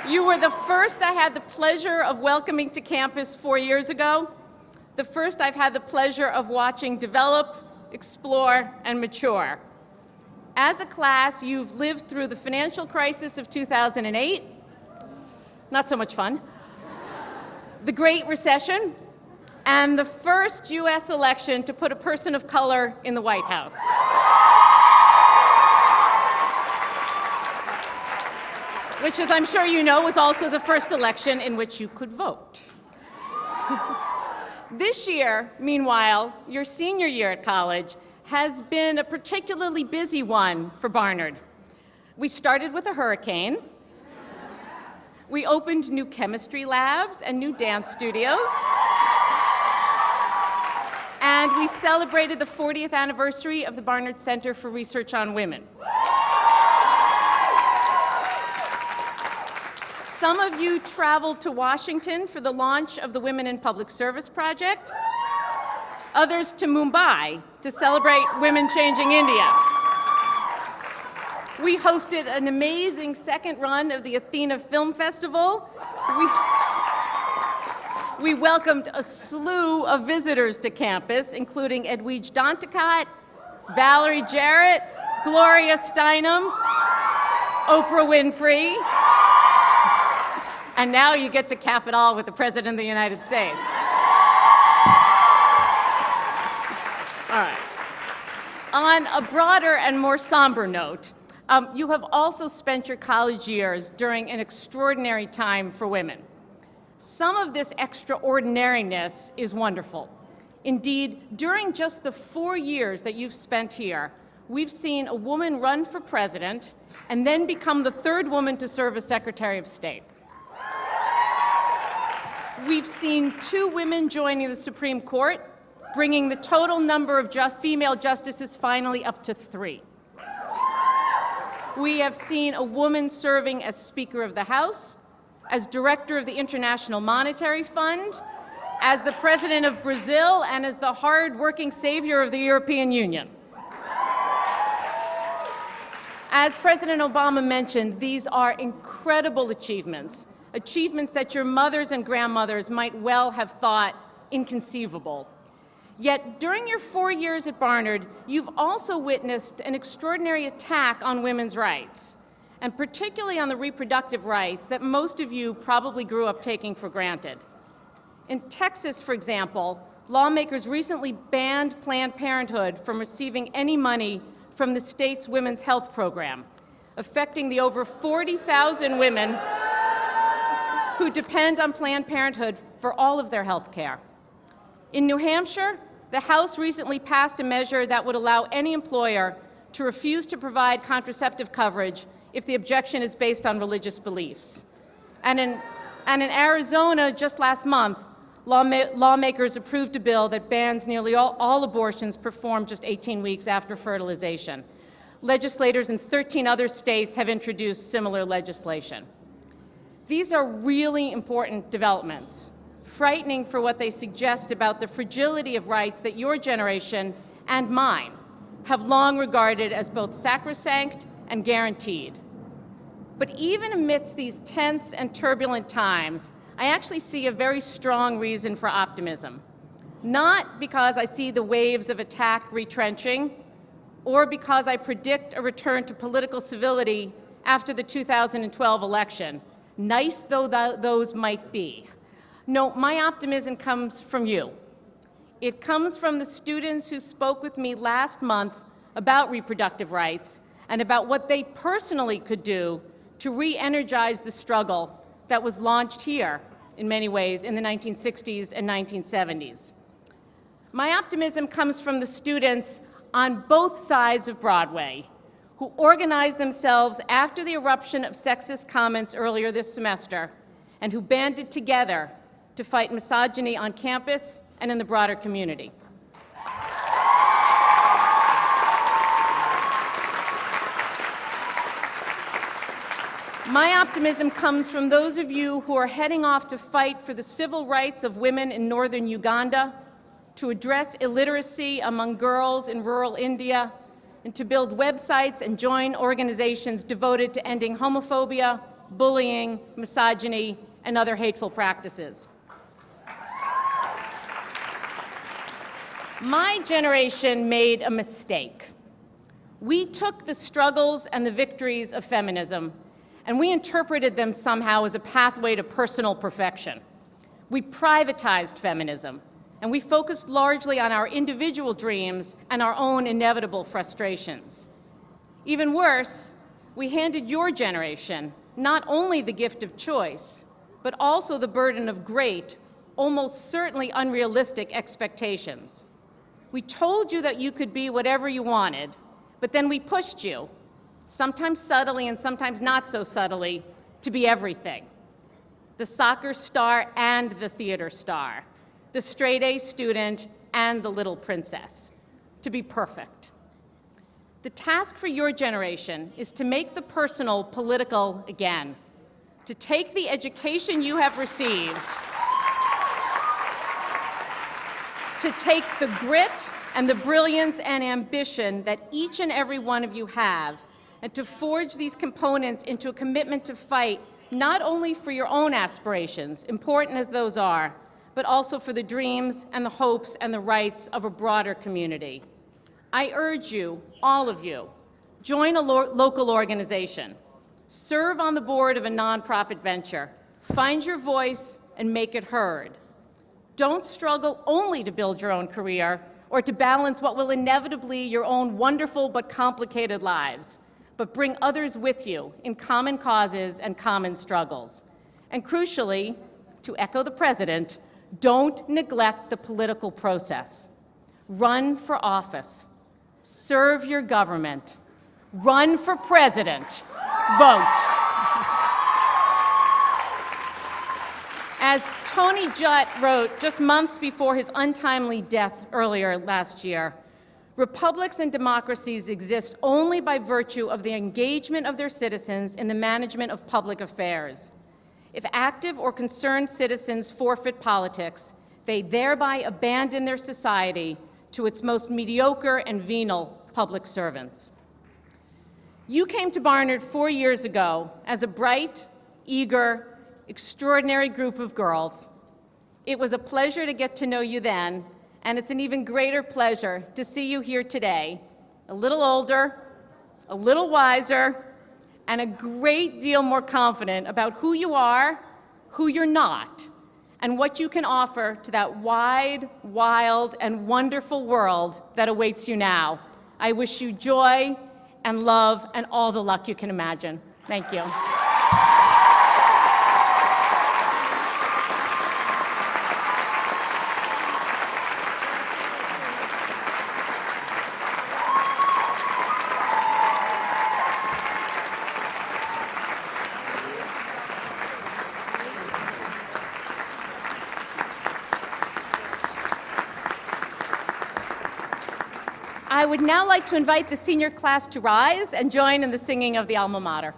You were the first I had the pleasure of welcoming to campus 4 years ago, the first I've had the pleasure of watching develop, explore, and mature. As a class, you've lived through the financial crisis of 2008, not so much fun, the Great Recession, and the first US election to put a person of color in the White House. Which, as I'm sure you know, was also the first election in which you could vote. This year, meanwhile, your senior year at college has been a particularly busy one for Barnard. We started with a hurricane. We opened new chemistry labs and new dance studios. And we celebrated the 40th anniversary of the Barnard Center for Research on Women. Some of you traveled to Washington for the launch of the Women in Public Service Project, others to Mumbai to celebrate Women Changing India. We hosted an amazing second run of the Athena Film Festival. We welcomed a slew of visitors to campus, including Edwidge Danticat, Valerie Jarrett, Gloria Steinem, Oprah Winfrey, and now you get to cap it all with the President of the United States. All right. On a broader and more somber note, you have also spent your college years during an extraordinary time for women. Some of this extraordinariness is wonderful. Indeed, during just the 4 years that you've spent here, we've seen a woman run for president and then become the third woman to serve as Secretary of State. We've seen 2 women joining the Supreme Court, bringing the total number of female justices finally up to 3. We have seen a woman serving as Speaker of the House, as Director of the International Monetary Fund, as the President of Brazil, and as the hard-working savior of the European Union. As President Obama mentioned, these are incredible achievements. Achievements that your mothers and grandmothers might well have thought inconceivable. Yet during your 4 years at Barnard, you've also witnessed an extraordinary attack on women's rights, and particularly on the reproductive rights that most of you probably grew up taking for granted. In Texas, for example, lawmakers recently banned Planned Parenthood from receiving any money from the state's women's health program, affecting the over 40,000 women who depend on Planned Parenthood for all of their health care. In New Hampshire, the House recently passed a measure that would allow any employer to refuse to provide contraceptive coverage if the objection is based on religious beliefs. And in Arizona, just last month, lawmakers approved a bill that bans nearly all abortions performed just 18 weeks after fertilization. Legislators in 13 other states have introduced similar legislation. These are really important developments, frightening for what they suggest about the fragility of rights that your generation and mine have long regarded as both sacrosanct and guaranteed. But even amidst these tense and turbulent times, I actually see a very strong reason for optimism. Not because I see the waves of attack retrenching, or because I predict a return to political civility after the 2012 election, nice though those might be. No, my optimism comes from you. It comes from the students who spoke with me last month about reproductive rights and about what they personally could do to re-energize the struggle that was launched here, in many ways, in the 1960s and 1970s. My optimism comes from the students on both sides of Broadway who organized themselves after the eruption of sexist comments earlier this semester and who banded together to fight misogyny on campus and in the broader community. My optimism comes from those of you who are heading off to fight for the civil rights of women in northern Uganda, to address illiteracy among girls in rural India, and to build websites and join organizations devoted to ending homophobia, bullying, misogyny, and other hateful practices. My generation made a mistake. We took the struggles and the victories of feminism and we interpreted them somehow as a pathway to personal perfection. We privatized feminism, and we focused largely on our individual dreams and our own inevitable frustrations. Even worse, we handed your generation not only the gift of choice, but also the burden of great, almost certainly unrealistic expectations. We told you that you could be whatever you wanted, but then we pushed you, sometimes subtly and sometimes not so subtly, to be everything. The soccer star and the theater star, the straight-A student and the little princess, to be perfect. The task for your generation is to make the personal political again, to take the education you have received, to take the grit and the brilliance and ambition that each and every one of you have, and to forge these components into a commitment to fight not only for your own aspirations, important as those are, but also for the dreams and the hopes and the rights of a broader community. I urge you, all of you, join a local organization, serve on the board of a nonprofit venture, find your voice and make it heard. Don't struggle only to build your own career or to balance what will inevitably your own wonderful but complicated lives, but bring others with you in common causes and common struggles. And crucially, to echo the president, don't neglect the political process. Run for office. Serve your government. Run for president. Vote. As Tony Judd wrote just months before his untimely death earlier last year, republics and democracies exist only by virtue of the engagement of their citizens in the management of public affairs. If active or concerned citizens forfeit politics, they thereby abandon their society to its most mediocre and venal public servants. You came to Barnard 4 years ago as a bright, eager, extraordinary group of girls. It was a pleasure to get to know you then, and it's an even greater pleasure to see you here today, a little older, a little wiser, and a great deal more confident about who you are, who you're not, and what you can offer to that wide, wild, and wonderful world that awaits you now. I wish you joy and love and all the luck you can imagine. Thank you. I would now like to invite the senior class to rise and join in the singing of the alma mater.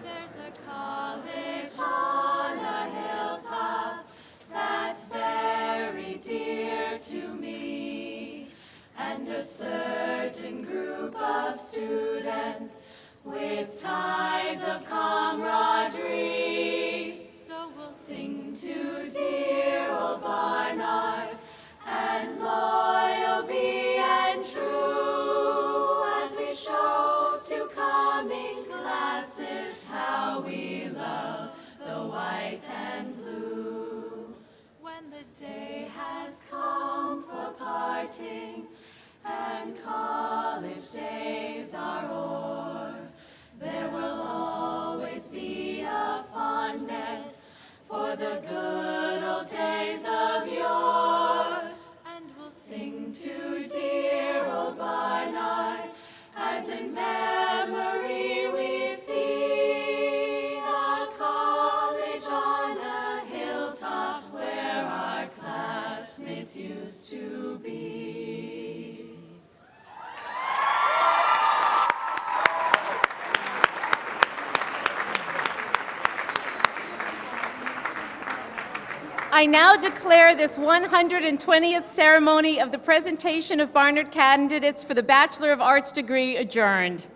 There's a college on a hilltop that's very dear to me, and a certain group of students with ties of camaraderie. So we'll sing to dear old Barnard, and loyal be and true, as we show to coming classes how we love the white and blue. When the day has come for parting and college days are o'er, there will always be a fondness for the good I now declare this 120th ceremony of the presentation of Barnard candidates for the Bachelor of Arts degree adjourned.